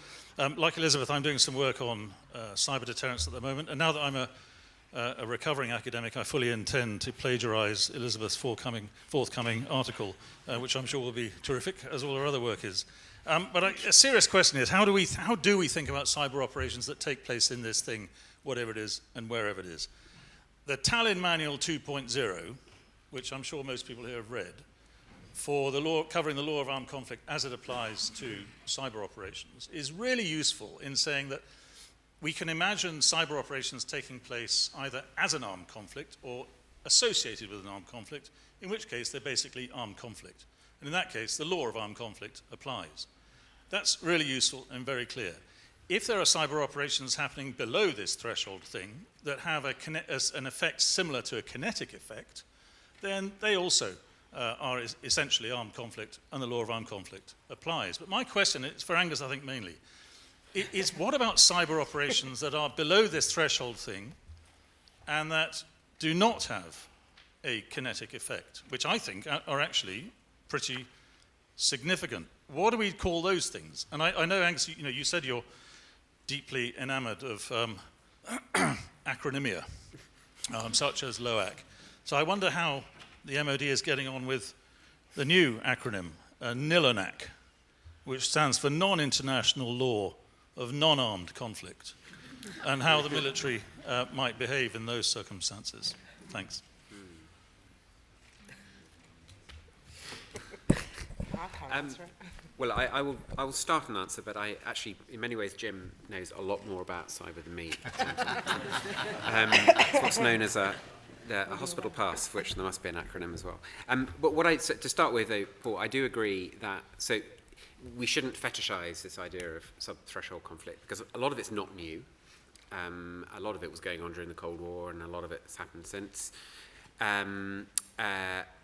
Speaker 8: Like Elizabeth, I'm doing some work on cyber deterrence at the moment, and now that I'm a recovering academic, I fully intend to plagiarise Elizabeth's forthcoming article, which I'm sure will be terrific, as all her other work is. But a serious question is, how do we think about cyber operations that take place in this thing, whatever it is and wherever it is? The Tallinn Manual 2.0, which I'm sure most people here have read, for the law, covering the law of armed conflict as it applies to cyber operations, is really useful in saying that we can imagine cyber operations taking place either as an armed conflict or associated with an armed conflict, in which case they're basically armed conflict. And in that case, the law of armed conflict applies. That's really useful and very clear. If there are cyber operations happening below this threshold thing that have an effect similar to a kinetic effect, then they also are essentially armed conflict, and the law of armed conflict applies. But my question is, for Angus I think mainly, is what about cyber operations that are below this threshold thing and that do not have a kinetic effect, which I think are actually pretty significant? What do we call those things? And I know, Angus, you said you're deeply enamoured of acronymia, such as LOAC. So I wonder how the MOD is getting on with the new acronym, NILONAC, which stands for Non-International Law of Non-Armed Conflict, and how the military might behave in those circumstances. Thanks.
Speaker 2: Well, I will start an answer, but I actually, in many ways, Jim knows a lot more about cyber than me. It's what's known as a hospital pass, for which there must be an acronym as well. But to start with, though, Paul, I do agree that we shouldn't fetishize this idea of sub-threshold conflict, because a lot of it's not new. A lot of it was going on during the Cold War, and a lot of it has happened since. A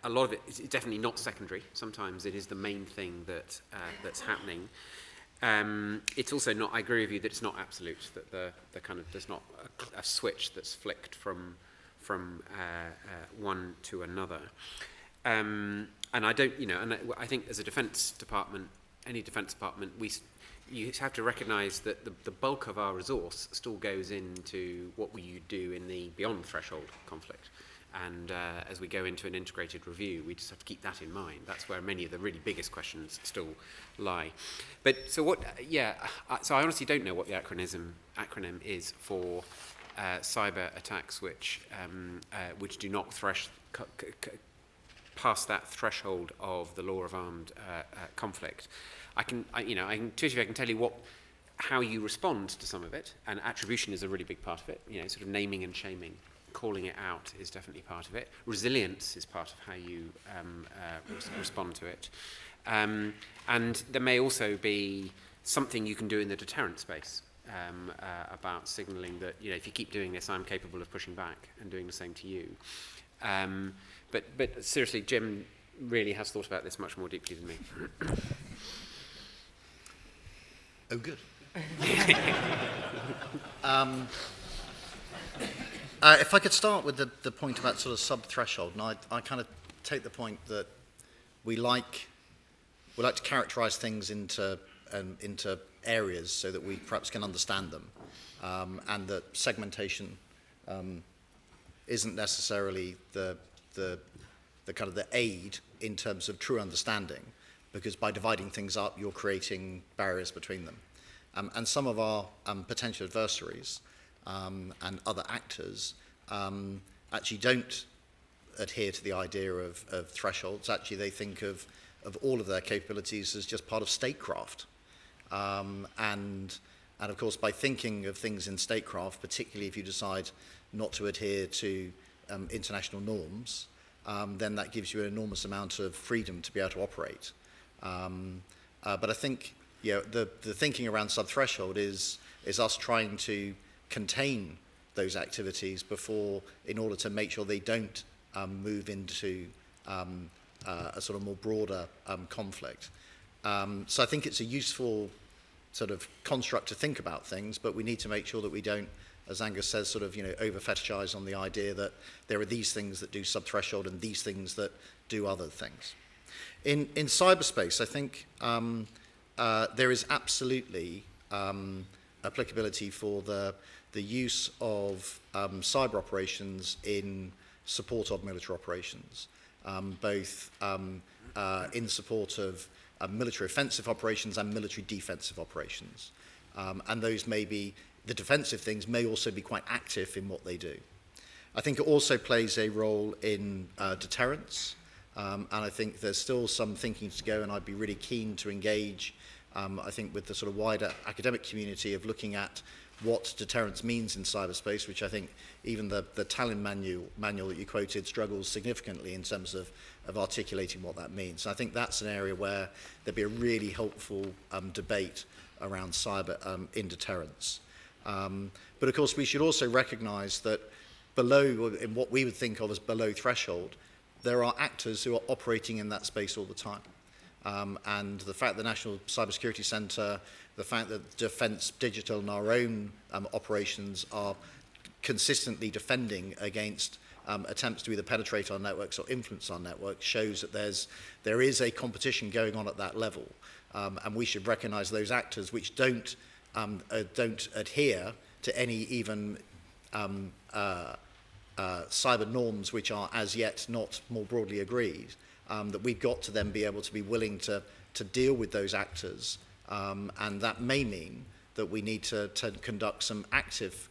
Speaker 2: lot of it is definitely not secondary. Sometimes it is the main thing that's happening. It's also not, I agree with you that it's not absolute, that the kind of, there's not a switch that's flicked from one to another. And I don't, and I think as a defence department, any defence department, you have to recognise that the bulk of our resource still goes into what you do in the beyond threshold conflict. And as we go into an integrated review, we just have to keep that in mind. That's where many of the really biggest questions still lie. But so so I honestly don't know what the acronym is for cyber attacks which do not pass that threshold of the law of armed conflict. I can tell you how you respond to some of it, and attribution is a really big part of it. Sort of naming and shaming, calling it out is definitely part of it. Resilience is part of how you respond to it, and there may also be something you can do in the deterrent space about signalling that if you keep doing this, I'm capable of pushing back and doing the same to you. But seriously, Jim really has thought about this much more deeply than me.
Speaker 7: Oh, good. If I could start with the point about sort of sub-threshold, and I kind of take the point that we like to characterise things into areas so that we perhaps can understand them, and that segmentation isn't necessarily the kind of the aid in terms of true understanding, because by dividing things up, you're creating barriers between them. And some of our potential adversaries and other actors actually don't adhere to the idea of thresholds. Actually, they think of all of their capabilities as just part of statecraft. And of course, by thinking of things in statecraft, particularly if you decide not to adhere to international norms, then that gives you an enormous amount of freedom to be able to operate. But I think the thinking around sub-threshold is us trying to contain those activities in order to make sure they don't move into a sort of more broader conflict. So I think it's a useful sort of construct to think about things, but we need to make sure that we don't, as Angus says, sort of over-fetishize on the idea that there are these things that do sub-threshold and these things that do other things. In cyberspace, I think there is absolutely applicability for the use of cyber operations in support of military operations, both in support of military offensive operations and military defensive operations. And those may be, the defensive things may also be quite active in what they do. I think it also plays a role in deterrence, and I think there's still some thinking to go, and I'd be really keen to engage, I think, with the sort of wider academic community of looking at what deterrence means in cyberspace, which I think even the Tallinn manual that you quoted struggles significantly in terms of articulating what that means. So I think that's an area where there'd be a really helpful debate around cyber in deterrence. But of course, we should also recognise that below, in what we would think of as below threshold, there are actors who are operating in that space all the time. And the fact the National Cybersecurity Centre, the fact that Defence Digital and our own operations are consistently defending against attempts to either penetrate our networks or influence our networks shows that there is a competition going on at that level. And we should recognise those actors which don't adhere to any even cyber norms which are as yet not more broadly agreed, that we've got to then be able to be willing to deal with those actors. And that may mean that we need to conduct some active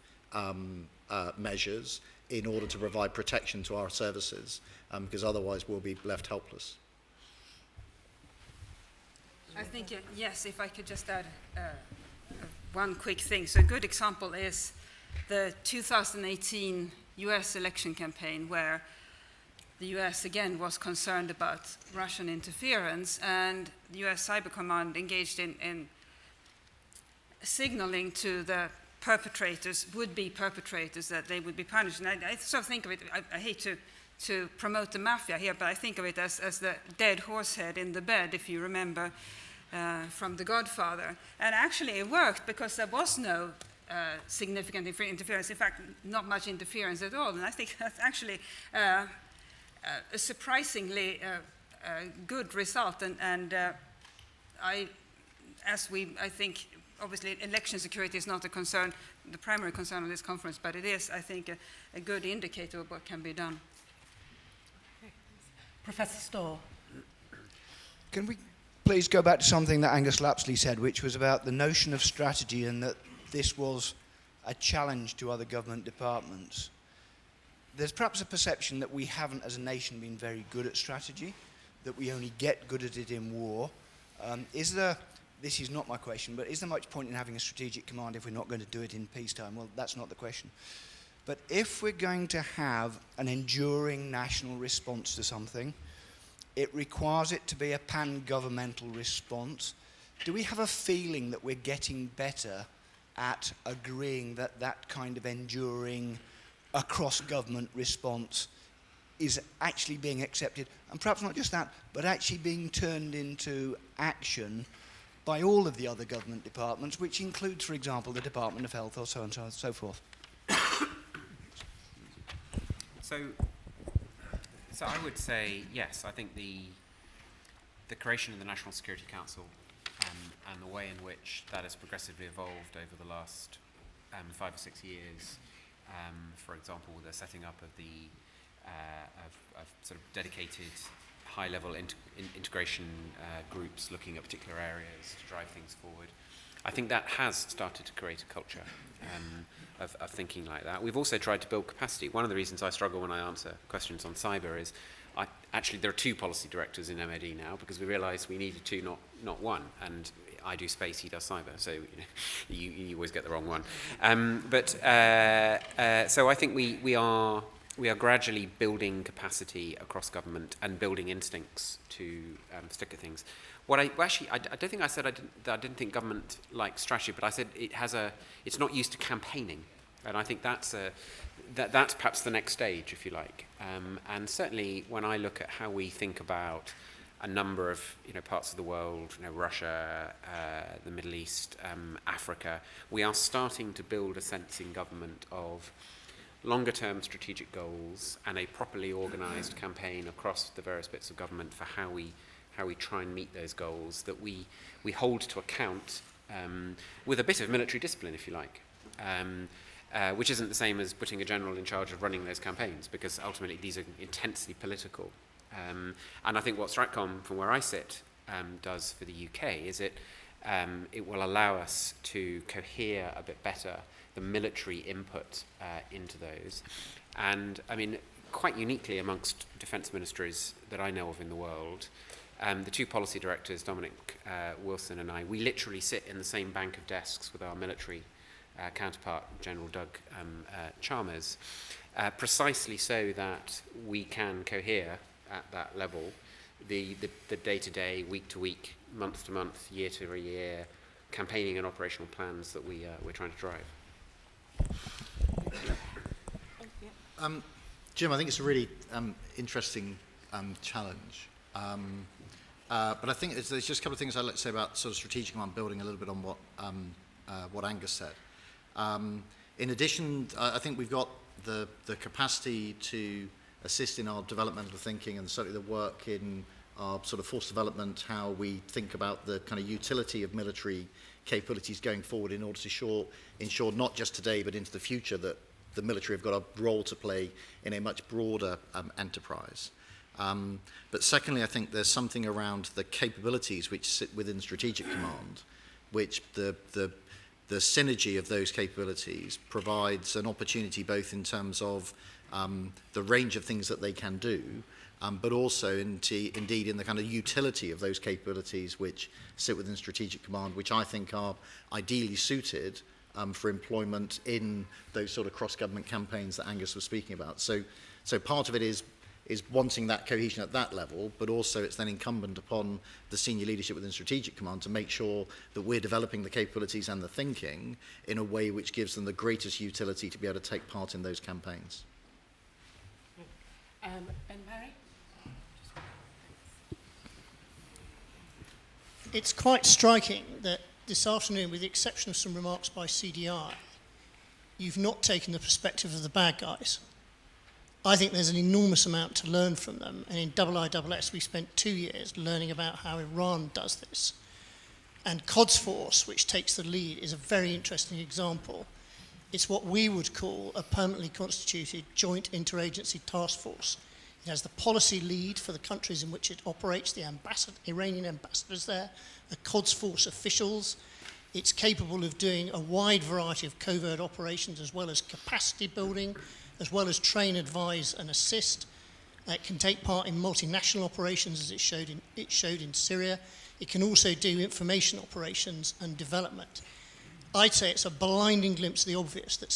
Speaker 7: measures in order to provide protection to our services, because otherwise we'll be left helpless.
Speaker 3: I think, yes, if I could just add one quick thing. So a good example is the 2018 US election campaign, where the US again was concerned about Russian interference, and the US Cyber Command engaged in signaling to the perpetrators, would-be perpetrators, that they would be punished. And I sort of think of it, I hate to promote the mafia here, but I think of it as the dead horse head in the bed, if you remember, from The Godfather. And actually it worked, because there was no significant interference, in fact, not much interference at all. And I think that's actually a surprisingly good result. And I think, obviously, election security is not the primary concern of this conference, but it is, I think, a good indicator of what can be done.
Speaker 1: Okay. Professor Storr.
Speaker 9: Can we please go back to something that Angus Lapsley said, which was about the notion of strategy and that this was a challenge to other government departments? There's perhaps a perception that we haven't, as a nation, been very good at strategy, that we only get good at it in war. This is not my question, but is there much point in having a strategic command if we're not going to do it in peacetime? Well, that's not the question. But if we're going to have an enduring national response to something, it requires it to be a pan-governmental response. Do we have a feeling that we're getting better at agreeing that that kind of enduring across-government response is actually being accepted? And perhaps not just that, but actually being turned into action by all of the other government departments, which includes, for example, the Department of Health or so on and so forth.
Speaker 2: So I would say yes. I think the creation of the National Security Council and the way in which that has progressively evolved over the last 5 or 6 years, for example, the setting up of the of sort of dedicated high-level integration groups looking at particular areas to drive things forward. I think that has started to create a culture of thinking like that. We've also tried to build capacity. One of the reasons I struggle when I answer questions on cyber is actually there are 2 policy directors in MOD now, because we realised we needed 2, not 1. And I do space, he does cyber, so you always get the wrong one. So I think we are gradually building capacity across government and building instincts to stick at things. I don't think I said that I didn't think government likes strategy, but I said it's not used to campaigning, and I think that's perhaps the next stage, if you like. And certainly when I look at how we think about a number of parts of the world, Russia, the Middle East, Africa, we are starting to build a sense in government of longer-term strategic goals and a properly organised campaign across the various bits of government for how we try and meet those goals, that we hold to account with a bit of military discipline, if you like, which isn't the same as putting a general in charge of running those campaigns, because ultimately these are intensely political. And I think what Stratcom, from where I sit, does for the UK is it will allow us to cohere a bit better the military input into those. And I mean, quite uniquely amongst defence ministries that I know of in the world, the 2 policy directors, Dominic Wilson and I, we literally sit in the same bank of desks with our military counterpart, General Doug Chalmers, precisely so that we can cohere at that level the day-to-day, week-to-week, month-to-month, year-to-year campaigning and operational plans that we're trying to drive.
Speaker 7: Jim, I think it's a really interesting challenge. But I think there's just a couple of things I'd like to say about sort of strategic command, building a little bit on what Angus said. In addition, I think we've got the capacity to assist in our developmental thinking, and certainly the work in our sort of force development, how we think about the kind of utility of military capabilities going forward in order to ensure not just today but into the future that the military have got a role to play in a much broader enterprise. But secondly, I think there's something around the capabilities which sit within strategic command, which the synergy of those capabilities provides an opportunity both in terms of the range of things that they can do, but also indeed in the kind of utility of those capabilities which sit within strategic command, which I think are ideally suited for employment in those sort of cross-government campaigns that Angus was speaking about. So part of it is wanting that cohesion at that level, but also it's then incumbent upon the senior leadership within strategic command to make sure that we're developing the capabilities and the thinking in a way which gives them the greatest utility to be able to take part in those campaigns.
Speaker 1: And Mary?
Speaker 10: It's quite striking that this afternoon, with the exception of some remarks by CDI, you've not taken the perspective of the bad guys. I think there's an enormous amount to learn from them, and in IISS we spent 2 years learning about how Iran does this. And Quds Force, which takes the lead, is a very interesting example. It's what we would call a permanently constituted joint interagency task force. It has the policy lead for the countries in which it operates, the Iranian ambassadors there, the Quds Force officials. It's capable of doing a wide variety of covert operations as well as capacity building, as well as train, advise and assist. It can take part in multinational operations as it showed in Syria. It can also do information operations and development. I'd say it's a blinding glimpse of the obvious that's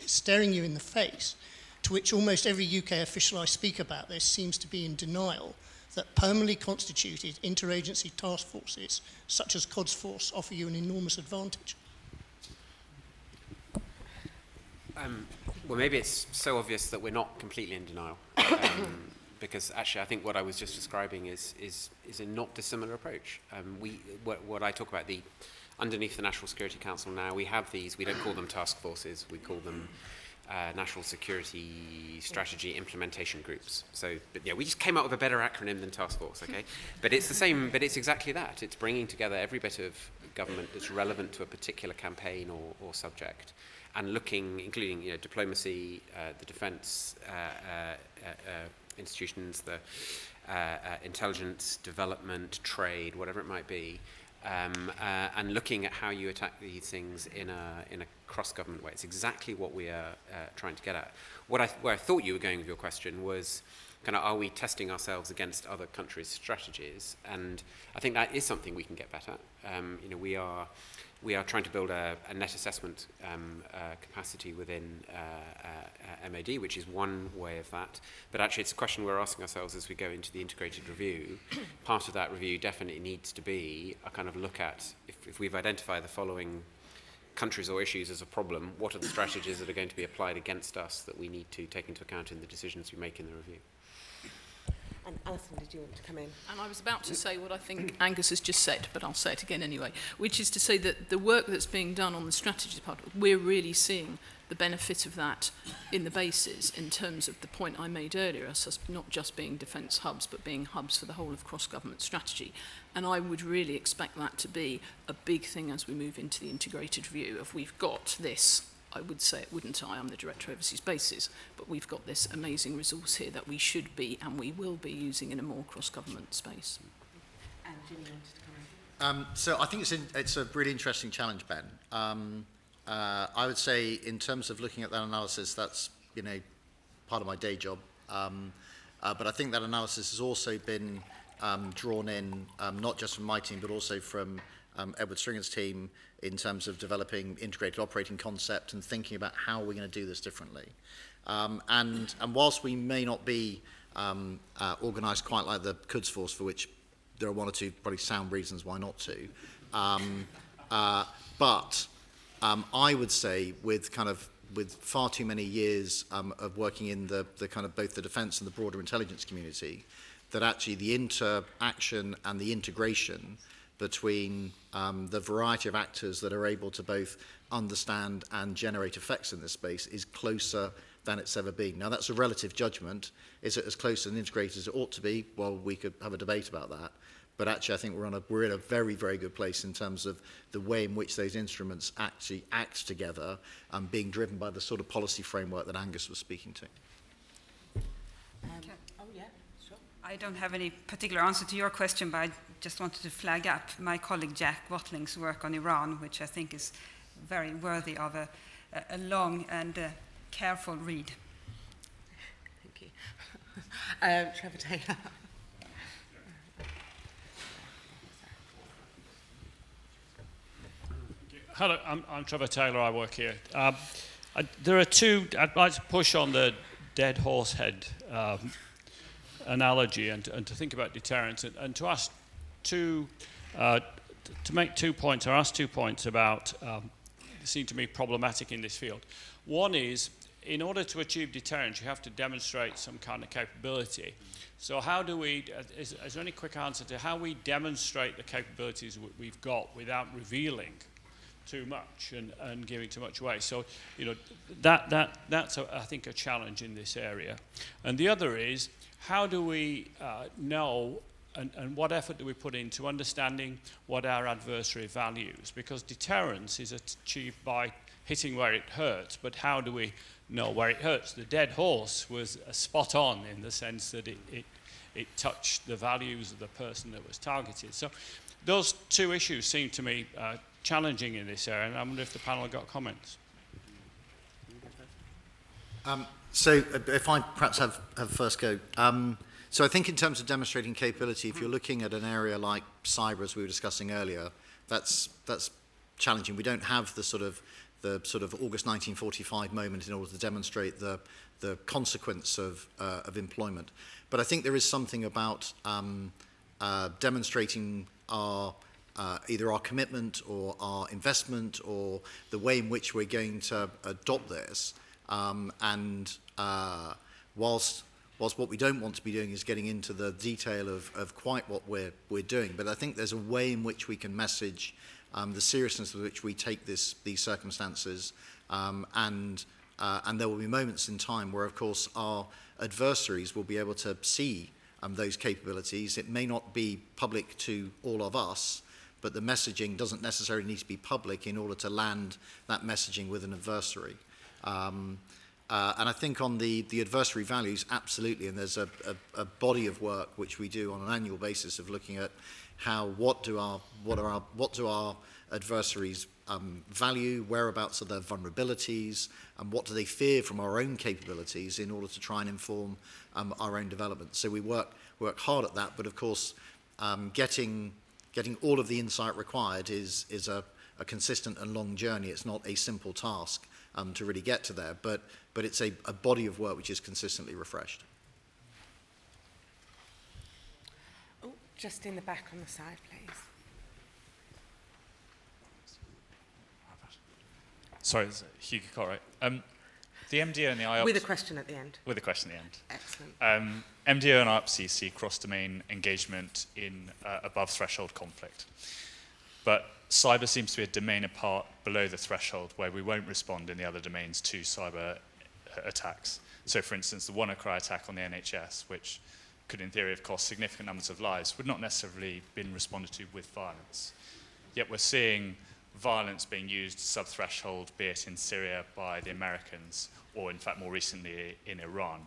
Speaker 10: staring you in the face, to which almost every UK official I speak about this seems to be in denial, that permanently constituted interagency task forces, such as Quds Force, offer you an enormous advantage.
Speaker 2: Well, maybe it's so obvious that we're not completely in denial, because actually I think what I was just describing is a not dissimilar approach. What I talk about, underneath the National Security Council now, we have these, we don't call them task forces, we call them National Security Strategy Implementation Groups. So, but yeah, we just came up with a better acronym than task force, okay? But it's the same, but it's exactly that. It's bringing together every bit of government that's relevant to a particular campaign or subject, and looking, including diplomacy, the defence institutions, the intelligence, development, trade, whatever it might be, and looking at how you attack these things in a cross-government way. It's exactly what we are trying to get at. Where I thought you were going with your question was kind of, are we testing ourselves against other countries' strategies? And I think that is something we can get better at. We are trying to build a net assessment capacity within MOD, which is one way of that. But actually, it's a question we're asking ourselves as we go into the integrated review. Part of that review definitely needs to be a kind of look at, if we've identified the following countries or issues as a problem, what are the strategies that are going to be applied against us that we need to take into account in the decisions we make in the review?
Speaker 1: And Alison, did you want to come in?
Speaker 6: And I was about to say what I think Angus has just said, but I'll say it again anyway, which is to say that the work that's being done on the strategy part, we're really seeing the benefit of that in the bases in terms of the point I made earlier, us not just being defence hubs, but being hubs for the whole of cross-government strategy. And I would really expect that to be a big thing as we move into the integrated view of we've got this. I would say it wouldn't I, I'm the Director of Overseas Bases, but we've got this amazing resource here that we should be and we will be using in a more cross-government space.
Speaker 1: And Ginny wanted to come in.
Speaker 7: So I think it's a really interesting challenge, Ben. I would say in terms of looking at that analysis, that's part of my day job. But I think that analysis has also been drawn in, not just from my team, but also from Edward Stringer's team in terms of developing integrated operating concept and thinking about how we're going to do this differently. And whilst we may not be organised quite like the Quds Force, for which there are one or two probably sound reasons why not to, but I would say with far too many years of working in the kind of both the defence and the broader intelligence community, that actually the interaction and the integration between the variety of actors that are able to both understand and generate effects in this space is closer than it's ever been. Now, that's a relative judgment. Is it as close and integrated as it ought to be? Well, we could have a debate about that. But actually, I think we're in a very, very good place in terms of the way in which those instruments actually act together and being driven by the sort of policy framework that Angus was speaking to.
Speaker 1: Oh, yeah, sure.
Speaker 3: I don't have any particular answer to your question, but I just wanted to flag up my colleague Jack Watling's work on Iran, which I think is very worthy of a long and careful read.
Speaker 1: Thank you. Trevor Taylor.
Speaker 11: Hello, I'm Trevor Taylor, I work here. There are two, I'd like to push on the dead horse head analogy and to think about deterrence and to ask to make 2 points, or ask 2 points about seem to me problematic in this field. One is, in order to achieve deterrence, you have to demonstrate some kind of capability. So how do we, is there any quick answer to how we demonstrate the capabilities we've got without revealing too much and giving too much away? So, that's I think a challenge in this area. And the other is, how do we know and what effort do we put into understanding what our adversary values? Because deterrence is achieved by hitting where it hurts, but how do we know where it hurts? The dead horse was spot on in the sense that it touched the values of the person that was targeted. So those two issues seem to me challenging in this area, and I wonder if the panel got comments.
Speaker 7: So if I perhaps have first go. So I think in terms of demonstrating capability, if you're looking at an area like cyber, as we were discussing earlier, that's challenging. We don't have the sort of August 1945 moment in order to demonstrate the consequence of employment. But I think there is something about demonstrating our either our commitment or our investment or the way in which we're going to adopt this. Whilst what we don't want to be doing is getting into the detail of quite what we're doing, but I think there's a way in which we can message the seriousness with which we take these circumstances, and there will be moments in time where, of course, our adversaries will be able to see those capabilities. It may not be public to all of us, but the messaging doesn't necessarily need to be public in order to land that messaging with an adversary. And I think on the adversary values, absolutely, and there's a body of work which we do on an annual basis of looking at what do our adversaries value, whereabouts are their vulnerabilities, and what do they fear from our own capabilities in order to try and inform our own development. So we work hard at that, but of course, getting all of the insight required is a consistent and long journey. It's not a simple task to really get to there, but it's a body of work which is consistently refreshed.
Speaker 1: Oh, just in the back on the side, please.
Speaker 12: Sorry, it's Hugo Corright. The MDO and the IOPS...
Speaker 1: With a question at the end.
Speaker 12: With a question at the end.
Speaker 1: Excellent.
Speaker 12: MDO and IOPS see cross-domain engagement in above-threshold conflict. But cyber seems to be a domain apart below the threshold where we won't respond in the other domains to cyber attacks. So, for instance, the WannaCry attack on the NHS, which could in theory have cost significant numbers of lives, would not necessarily have been responded to with violence. Yet we're seeing violence being used sub-threshold, be it in Syria by the Americans, or in fact more recently in Iran.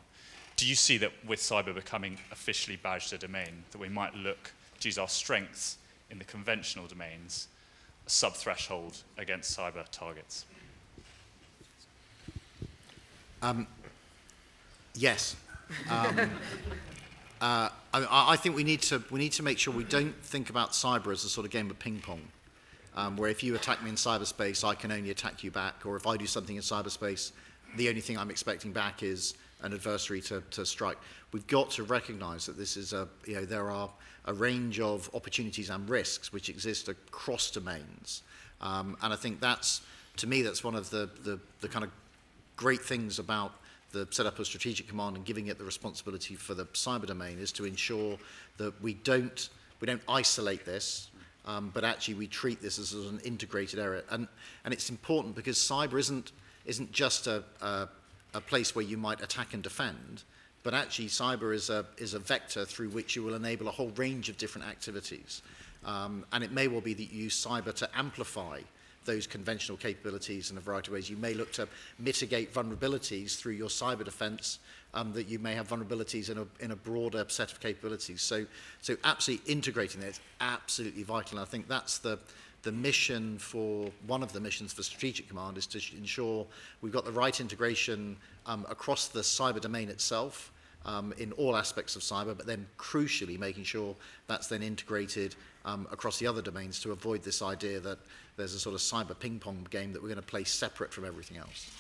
Speaker 12: Do you see that with cyber becoming officially badged a domain, that we might look to use our strengths in the conventional domains, sub-threshold against cyber targets? Yes. I think we need to make sure we don't think about cyber as a sort of game of ping pong, where if you attack me in cyberspace, I can only attack you back, or if I do something in cyberspace, the only thing I'm expecting back is an adversary to strike. We've got to recognise that this is there are a range of opportunities and risks which exist across domains, and I think to me that's one of the kind of great things about the setup of Strategic Command and giving it the responsibility for the cyber domain is to ensure that we don't isolate this, but actually we treat this as an integrated area. And it's important because cyber isn't just a place where you might attack and defend, but actually cyber is a vector through which you will enable a whole range of different activities. And it may well be that you use cyber to amplify those conventional capabilities in a variety of ways. You may look to mitigate vulnerabilities through your cyber defense, that you may have vulnerabilities in a broader set of capabilities. So absolutely integrating that is absolutely vital. And I think that's the mission one of the missions for Strategic Command is to ensure we've got the right integration across the cyber domain itself, in all aspects of cyber, but then crucially making sure that's then integrated across the other domains to avoid this idea that there's a sort of cyber ping pong game that we're going to play separate from everything else.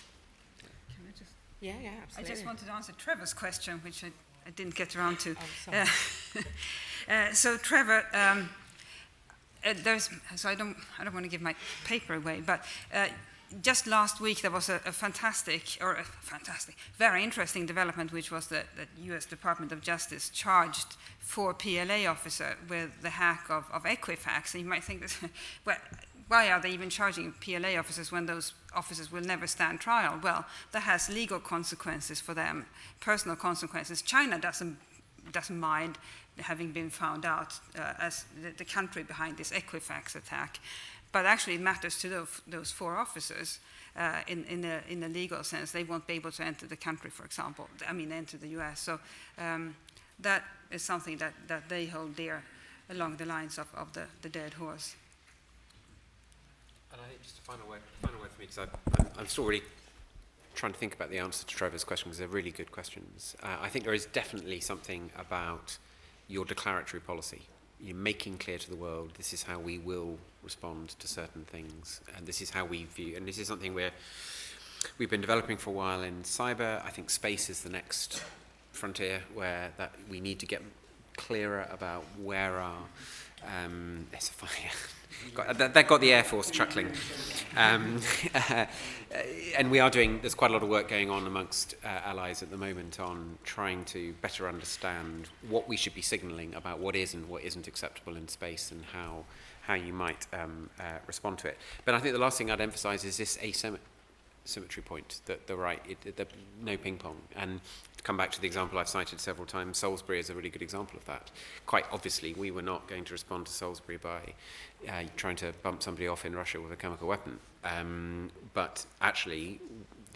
Speaker 3: Can I just...
Speaker 1: Yeah, absolutely.
Speaker 3: I just wanted to answer Trevor's question, which I didn't get around to.
Speaker 1: Oh, sorry.
Speaker 3: So Trevor, so I don't want to give my paper away, but just last week there was a very interesting development, which was that the US Department of Justice charged 4 PLA officers with the hack of Equifax. And you might think, well, why are they even charging PLA officers when those officers will never stand trial? Well, that has legal consequences for them, personal consequences. China doesn't mind having been found out as the country behind this Equifax attack. But actually it matters to those 4 officers in a legal sense. They won't be able to enter the country, for example, enter the US. So that is something that they hold dear along the lines of the dead horse.
Speaker 2: And I think just a final word for me, because I'm still really trying to think about the answer to Trevor's question, because they're really good questions. I think there is definitely something about your declaratory policy. You're making clear to the world, this is how we will respond to certain things, and this is how we view, and this is something we've been developing for a while in cyber. I think space is the next frontier where that we need to get clearer about where our there's a fire. That got the Air Force chuckling. And we are there's quite a lot of work going on amongst allies at the moment on trying to better understand what we should be signalling about what is and what isn't acceptable in space and how you might respond to it. But I think the last thing I'd emphasize is this asymmetry point, that no ping pong. And to come back to the example I've cited several times, Salisbury is a really good example of that. Quite obviously, we were not going to respond to Salisbury by trying to bump somebody off in Russia with a chemical weapon. But actually,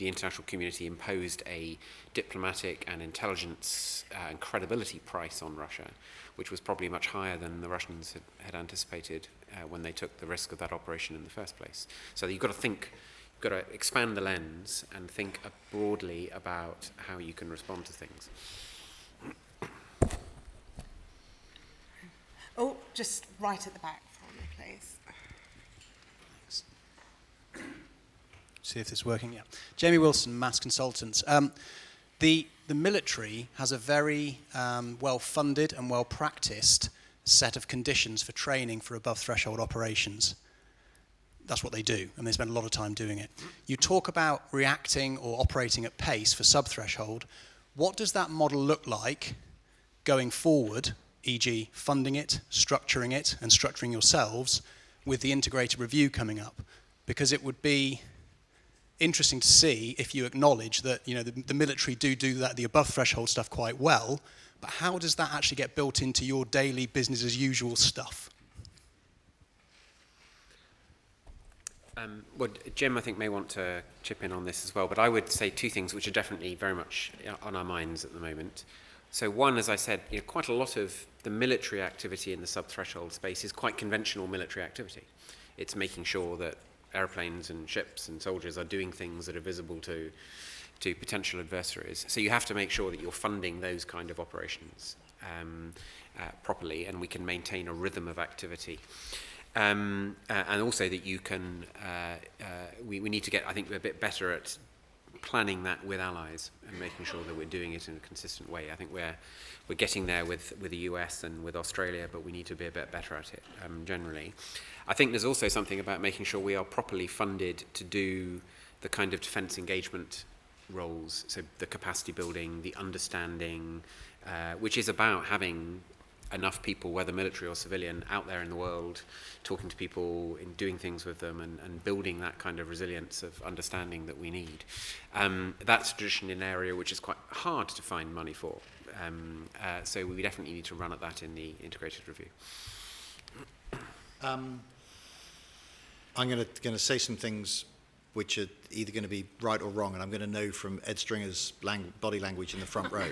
Speaker 2: the international community imposed a diplomatic and intelligence and credibility price on Russia, which was probably much higher than the Russians had anticipated when they took the risk of that operation in the first place. So you've got to think, you've got to expand the lens and think broadly about how you can respond to things.
Speaker 1: Oh, just right at the back for me, please.
Speaker 13: See if this is working. Yeah, Jamie Wilson, Mass Consultants. The military has a very well-funded and well-practiced set of conditions for training for above-threshold operations. That's what they do, and they spend a lot of time doing it. You talk about reacting or operating at pace for sub-threshold. What does that model look like going forward, e.g. funding it, and structuring yourselves with the integrated review coming up? Because it would be interesting to see if you acknowledge that the military do that, the above threshold stuff quite well, but how does that actually get built into your daily business as usual stuff?
Speaker 2: Well, Jim, I think, may want to chip in on this as well, but I would say two things which are definitely very much on our minds at the moment. So one, as I said, quite a lot of the military activity in the sub-threshold space is quite conventional military activity. It's making sure that airplanes and ships and soldiers are doing things that are visible to potential adversaries. So you have to make sure that you're funding those kind of operations properly, and we can maintain a rhythm of activity. And also that you can, we need to get, I think, a bit better at planning that with allies and making sure that we're doing it in a consistent way. I think we're getting there with the US and with Australia, but we need to be a bit better at it generally. I think there's also something about making sure we are properly funded to do the kind of defence engagement roles, so the capacity building, the understanding, which is about having enough people, whether military or civilian, out there in the world, talking to people, in doing things with them, and building that kind of resilience of understanding that we need. That's traditionally an area which is quite hard to find money for. So we definitely need to run at that in the integrated review.
Speaker 12: I'm going to say some things which are either going to be right or wrong, and I'm going to know from Ed Stringer's body language in the front row,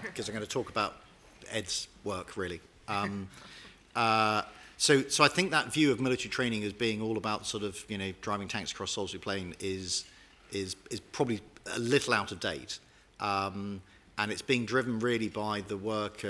Speaker 12: because I'm going to talk about Ed's work, really. So I think that view of military training as being all about sort of, driving tanks across Salisbury Plain is probably a little out of date. And it's being driven really by the work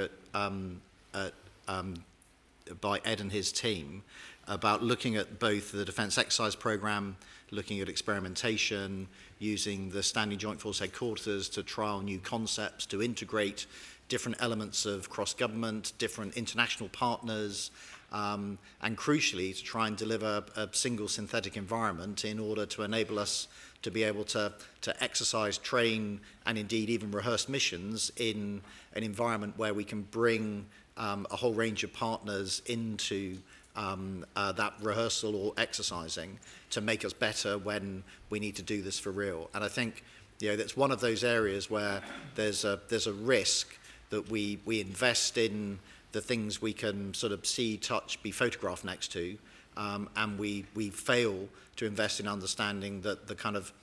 Speaker 12: by Ed and his team about looking at both the Defence Exercise Programme, looking at experimentation, using the Standing Joint Force Headquarters to trial new concepts, to integrate different elements of cross-government, different international partners, and crucially to try and deliver a single synthetic environment in order to enable us to be able to exercise, train, and indeed even rehearse missions in an environment where we can bring a whole range of partners into that rehearsal or exercising to make us better when we need to do this for real. And I think that's one of those areas where there's a risk that we invest in the things we can sort of see, touch, be photographed next to, and we fail to invest in understanding that the kind of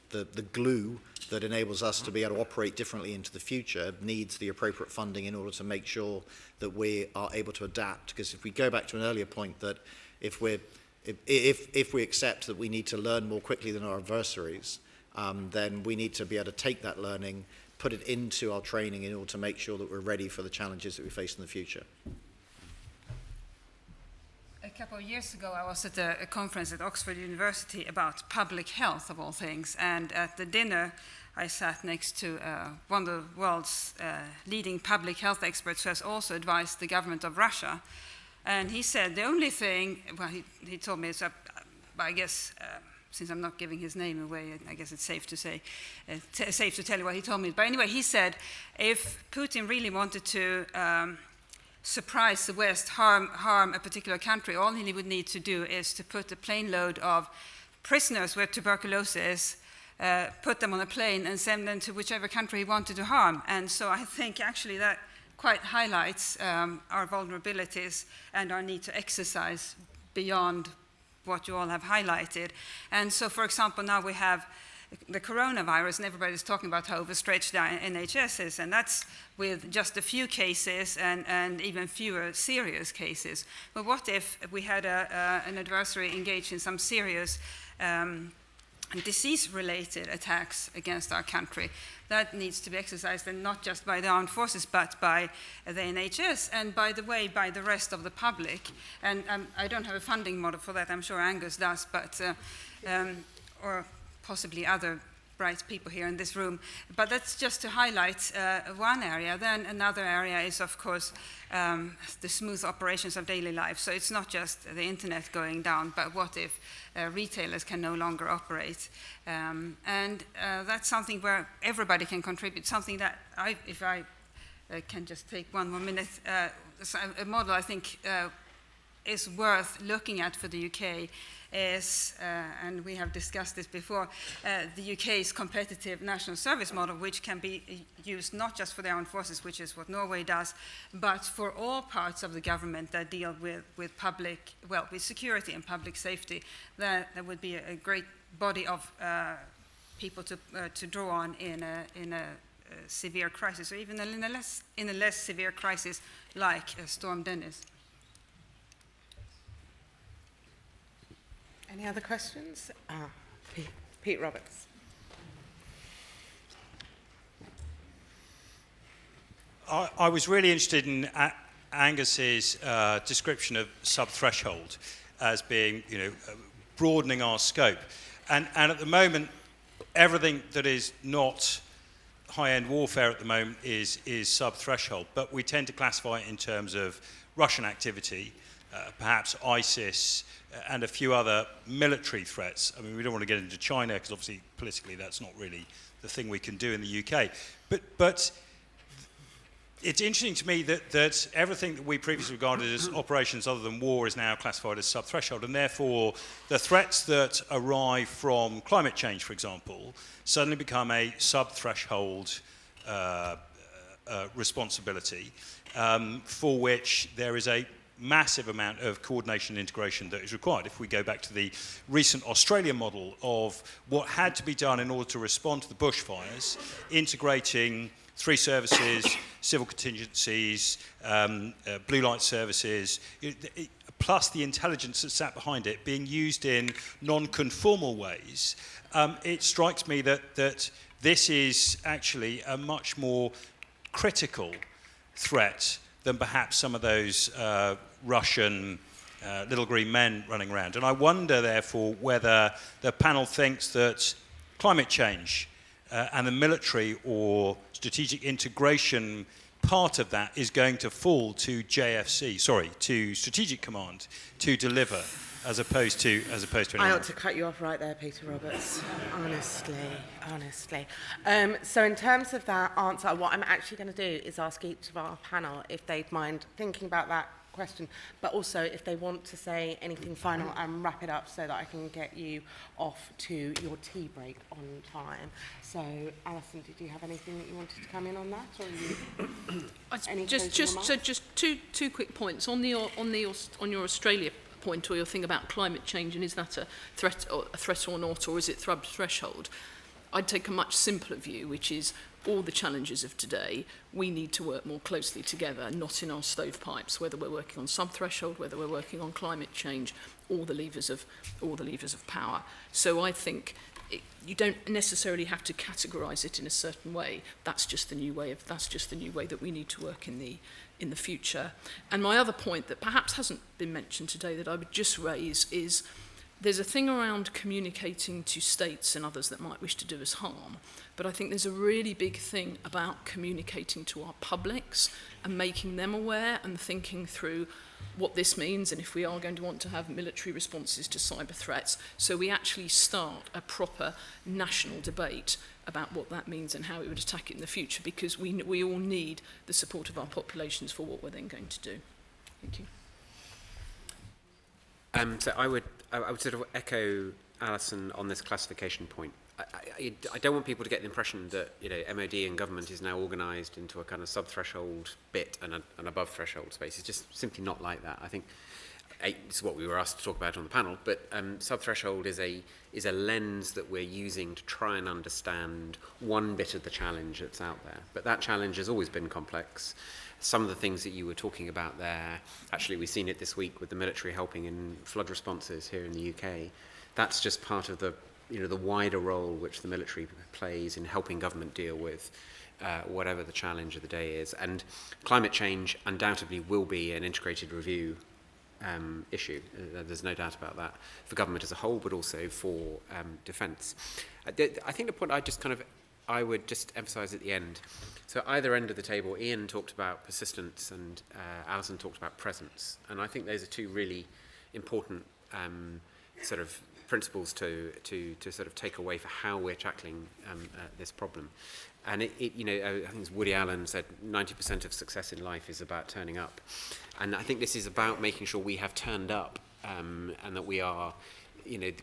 Speaker 12: the glue that enables us to be able to operate differently into the future needs the appropriate funding in order to make sure that we are able to adapt. Because if we go back to an earlier point, that if we accept that we need to learn more quickly than our adversaries, then we need to be able to take that learning, put it into our training in order to make sure that we're ready for the challenges that we face in the future.
Speaker 3: A couple of years ago, I was at a conference at Oxford University about public health, of all things, and at the dinner, I sat next to one of the world's leading public health experts who has also advised the government of Russia. And he said the only thing, well, he told me, so I guess, since I'm not giving his name away, I guess it's safe to say, safe to tell you what he told me. But anyway, he said if Putin really wanted to surprise the West, harm a particular country, all he would need to do is to put a plane load of prisoners with tuberculosis, put them on a plane and send them to whichever country he wanted to harm. And so I think actually that quite highlights our vulnerabilities and our need to exercise beyond what you all have highlighted. And so, for example, now we have the coronavirus, and everybody's talking about how overstretched the NHS is, and that's with just a few cases and even fewer serious cases. But what if we had an adversary engaged in some serious disease-related attacks against our country? That needs to be exercised, and not just by the armed forces, but by the NHS, and by the way, by the rest of the public. And I don't have a funding model for that, I'm sure Angus does, but or possibly other bright people here in this room. But that's just to highlight one area. Then another area is, of course, the smooth operations of daily life. So it's not just the internet going down, but what if retailers can no longer operate? And that's something where everybody can contribute, something that if I can just take one more minute, a model I think is worth looking at for the UK is, and we have discussed this before, the UK's competitive national service model, which can be used not just for the armed forces, which is what Norway does, but for all parts of the government that deal with public, well, with security and public safety. That would be a great body of people to draw on in a severe crisis, or even in a less severe crisis like Storm Dennis.
Speaker 1: Any other questions? Pete Roberts.
Speaker 14: I was really interested in Angus's description of sub-threshold as being, broadening our scope. And at the moment, everything that is not high-end warfare at the moment is sub-threshold. But we tend to classify it in terms of Russian activity, perhaps ISIS, and a few other military threats. I mean, we don't want to get into China because obviously politically that's not really the thing we can do in the UK. But it's interesting to me that everything that we previously regarded as operations other than war is now classified as sub-threshold, and therefore the threats that arrive from climate change, for example, suddenly become a sub-threshold responsibility for which there is a massive amount of coordination and integration that is required. If we go back to the recent Australian model of what had to be done in order to respond to the bushfires, integrating 3 services, civil contingencies, blue light services, plus the intelligence that sat behind it being used in non-conformal ways, it strikes me that this is actually a much more critical threat than perhaps some of those Russian little green men running around. And I wonder, therefore, whether the panel thinks that climate change and the military or strategic integration part of that is going to fall to to Strategic Command to deliver, as opposed to anyone
Speaker 1: I ought
Speaker 14: else.
Speaker 1: to cut you off right there, Peter Roberts. Honestly. So in terms of that answer, what I'm actually going to do is ask each of our panel if they'd mind thinking about that question, but also if they want to say anything final and wrap it up so that I can get you off to your tea break on time. So, Alison, did you have anything that you wanted to come in on that, or any
Speaker 6: just two quick points on your Australia point, or your thing about climate change, and is that a threat or not, or is it threshold? I'd take a much simpler view, which is all the challenges of today, we need to work more closely together, not in our stovepipes, whether we're working on sub-threshold, whether we're working on climate change, all the levers of power. So I think you don't necessarily have to categorise it in a certain way. That's just the new way that we need to work in the future. And my other point that perhaps hasn't been mentioned today that I would just raise is there's a thing around communicating to states and others that might wish to do us harm, but I think there's a really big thing about communicating to our publics and making them aware and thinking through what this means, and if we are going to want to have military responses to cyber threats, so we actually start a proper national debate about what that means and how we would attack it in the future, because we all need the support of our populations for what we're then going to do. Thank you.
Speaker 2: So I would sort of echo Alison on this classification point. I don't want people to get the impression that MOD and government is now organised into a kind of sub-threshold bit and an above-threshold space. It's just simply not like that. I think it's what we were asked to talk about on the panel, but sub-threshold is a lens that we're using to try and understand one bit of the challenge that's out there. But that challenge has always been complex. Some of the things that you were talking about there, actually we've seen it this week with the military helping in flood responses here in the UK. That's just part of the wider role which the military plays in helping government deal with whatever the challenge of the day is. And climate change undoubtedly will be an integrated review issue. There's no doubt about that for government as a whole, but also for defence. I think the point I would just emphasise at the end. So either end of the table, Ian talked about persistence and Alison talked about presence. And I think those are two really important sort of principles to sort of take away for how we're tackling this problem. And I think it's Woody Allen said 90% of success in life is about turning up. And I think this is about making sure we have turned up and that we are,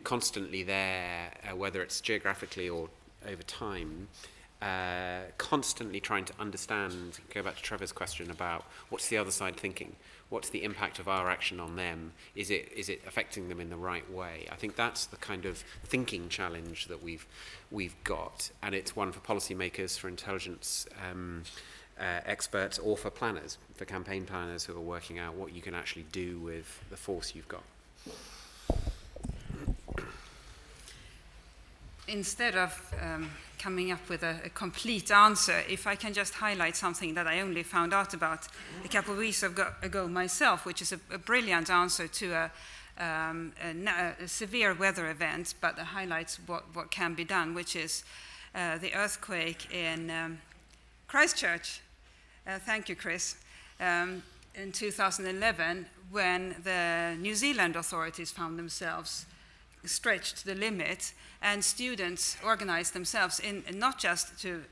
Speaker 2: constantly there, whether it's geographically or over time, constantly trying to understand, go back to Trevor's question about what's the other side thinking? What's the impact of our action on them? Is it affecting them in the right way? I think that's the kind of thinking challenge that we've got, and it's one for policymakers, for intelligence experts, or for planners, for campaign planners who are working out what you can actually do with the force you've got.
Speaker 3: Instead of coming up with a complete answer, if I can just highlight something that I only found out about a couple of weeks ago myself, which is a brilliant answer to a severe weather event, but it highlights what can be done, which is the earthquake in Christchurch. Thank you, Chris. In 2011, when the New Zealand authorities found themselves stretched to the limit, and students organized themselves in not just to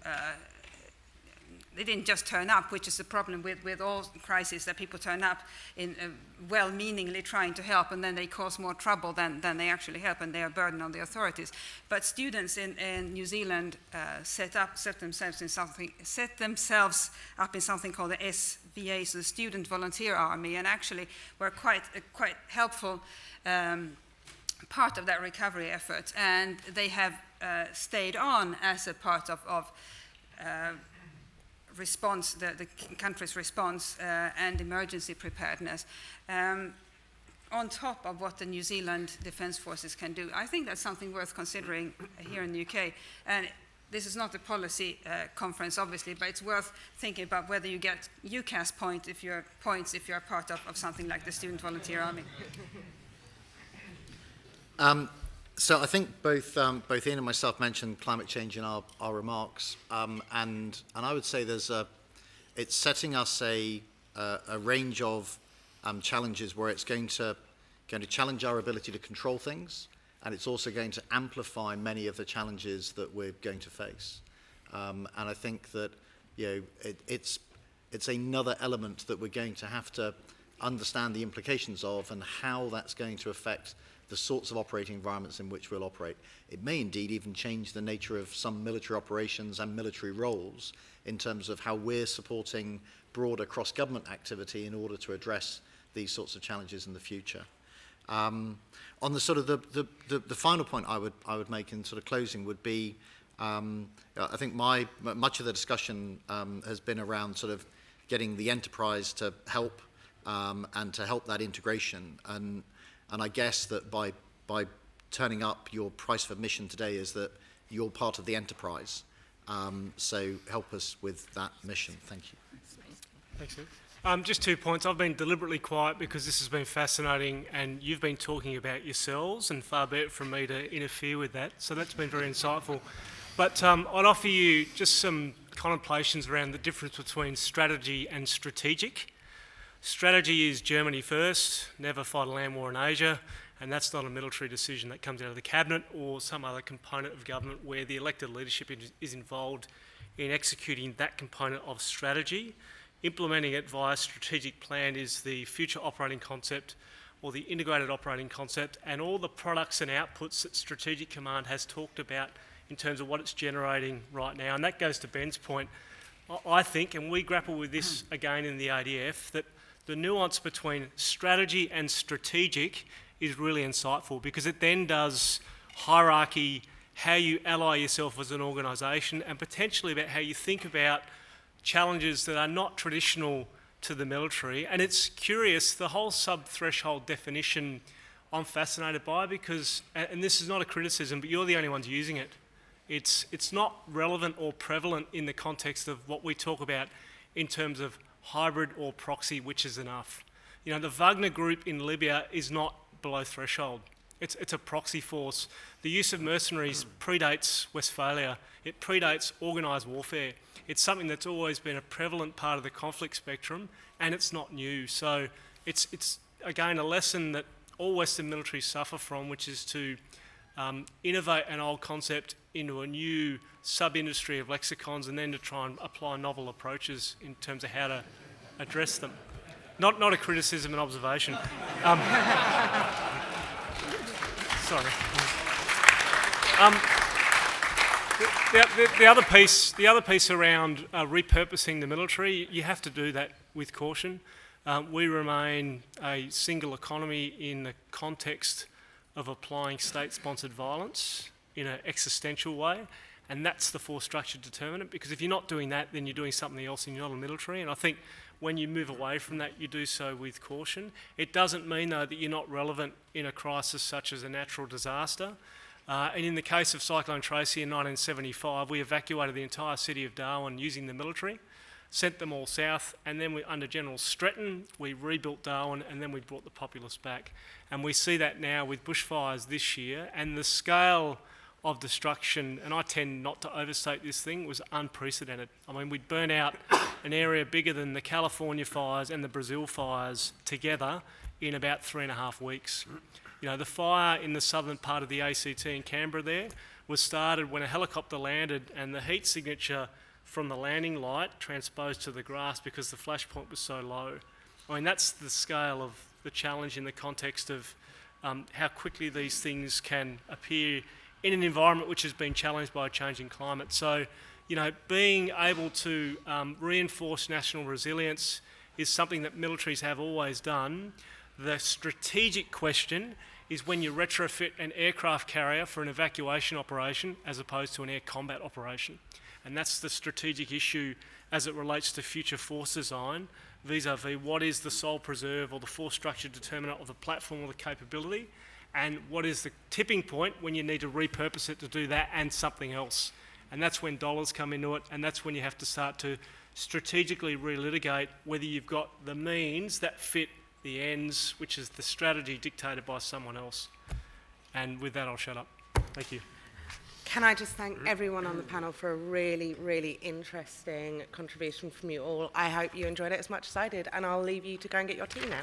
Speaker 3: they didn't just turn up, which is the problem with all crises, that people turn up in well-meaningly trying to help, and then they cause more trouble than they actually help, and they are a burden on the authorities. But students in New Zealand set themselves up in something called the SVA, so the Student Volunteer Army, and actually were quite helpful part of that recovery effort, and they have stayed on as a part of response, the country's response and emergency preparedness, on top of what the New Zealand Defence Forces can do. I think that's something worth considering here in the UK. And this is not a policy conference, obviously, but it's worth thinking about whether you get UCAS points if you're part of something like the Student Volunteer Army.
Speaker 12: So I think both Ian and myself mentioned climate change in our remarks, and I would say it's setting us a range of challenges where it's going to challenge our ability to control things, and it's also going to amplify many of the challenges that we're going to face. And I think that it's another element that we're going to have to understand the implications of and how that's going to affect the sorts of operating environments in which we'll operate. It may indeed even change the nature of some military operations and military roles in terms of how we're supporting broader cross-government activity in order to address these sorts of challenges in the future. On the sort of the final point I would make in sort of closing would be, I think much of the discussion has been around sort of getting the enterprise to help and to help that integration. And I guess that by turning up, your price of admission today is that you're part of the enterprise. So help us with that mission. Thank you.
Speaker 5: Thanks, Ed. Just 2 points. I've been deliberately quiet because this has been fascinating, and you've been talking about yourselves, and far be it from me to interfere with that. So that's been very insightful. But I'd offer you just some contemplations around the difference between strategy and strategic. Strategy is Germany first, never fight a land war in Asia, and that's not a military decision that comes out of the cabinet or some other component of government where the elected leadership is involved in executing that component of strategy. Implementing it via strategic plan is the future operating concept or the integrated operating concept, and all the products and outputs that Strategic Command has talked about in terms of what it's generating right now. And that goes to Ben's point. I think, and we grapple with this again in the ADF, that the nuance between strategy and strategic is really insightful, because it then does hierarchy, how you ally yourself as an organisation, and potentially about how you think about challenges that are not traditional to the military. And it's curious, the whole sub-threshold definition I'm fascinated by, because, and this is not a criticism, but you're the only ones using it. It's not relevant or prevalent in the context of what we talk about in terms of hybrid or proxy, which is enough. You know, the Wagner group in Libya is not below threshold. It's a proxy force. The use of mercenaries predates Westphalia. It predates organised warfare. It's something that's always been a prevalent part of the conflict spectrum, and it's not new. So it's again, a lesson that all Western militaries suffer from, which is to innovate an old concept into a new sub-industry of lexicons, and then to try and apply novel approaches in terms of how to address them. Not a criticism, an observation. Sorry. The other piece around repurposing the military, you have to do that with caution. We remain a single economy in the context of applying state-sponsored violence in an existential way, and that's the force structure determinant, because if you're not doing that, then you're doing something else and you're not a military. And I think when you move away from that, you do so with caution. It doesn't mean, though, that you're not relevant in a crisis such as a natural disaster. And in the case of Cyclone Tracy in 1975, we evacuated the entire city of Darwin using the military, sent them all south, and then under General Stretton, we rebuilt Darwin, and then we brought the populace back. And we see that now with bushfires this year, and the scale of destruction, and I tend not to overstate this thing, was unprecedented. I mean, we'd burn out an area bigger than the California fires and the Brazil fires together in about 3.5 weeks. You know, the fire in the southern part of the ACT in Canberra there was started when a helicopter landed, and the heat signature from the landing light transposed to the grass because the flash point was so low. I mean, that's the scale of the challenge in the context of how quickly these things can appear in an environment which has been challenged by a changing climate. So, you know, being able to reinforce national resilience is something that militaries have always done. The strategic question is when you retrofit an aircraft carrier for an evacuation operation as opposed to an air combat operation. And that's the strategic issue as it relates to future force design, vis-a-vis what is the sole preserve or the force structure determinant of the platform or the capability, and what is the tipping point when you need to repurpose it to do that and something else. And that's when dollars come into it, and that's when you have to start to strategically relitigate whether you've got the means that fit the ends, which is the strategy dictated by someone else. And with that, I'll shut up. Thank you.
Speaker 1: Can I just thank everyone on the panel for a really, really interesting contribution from you all. I hope you enjoyed it as much as I did, and I'll leave you to go and get your tea now.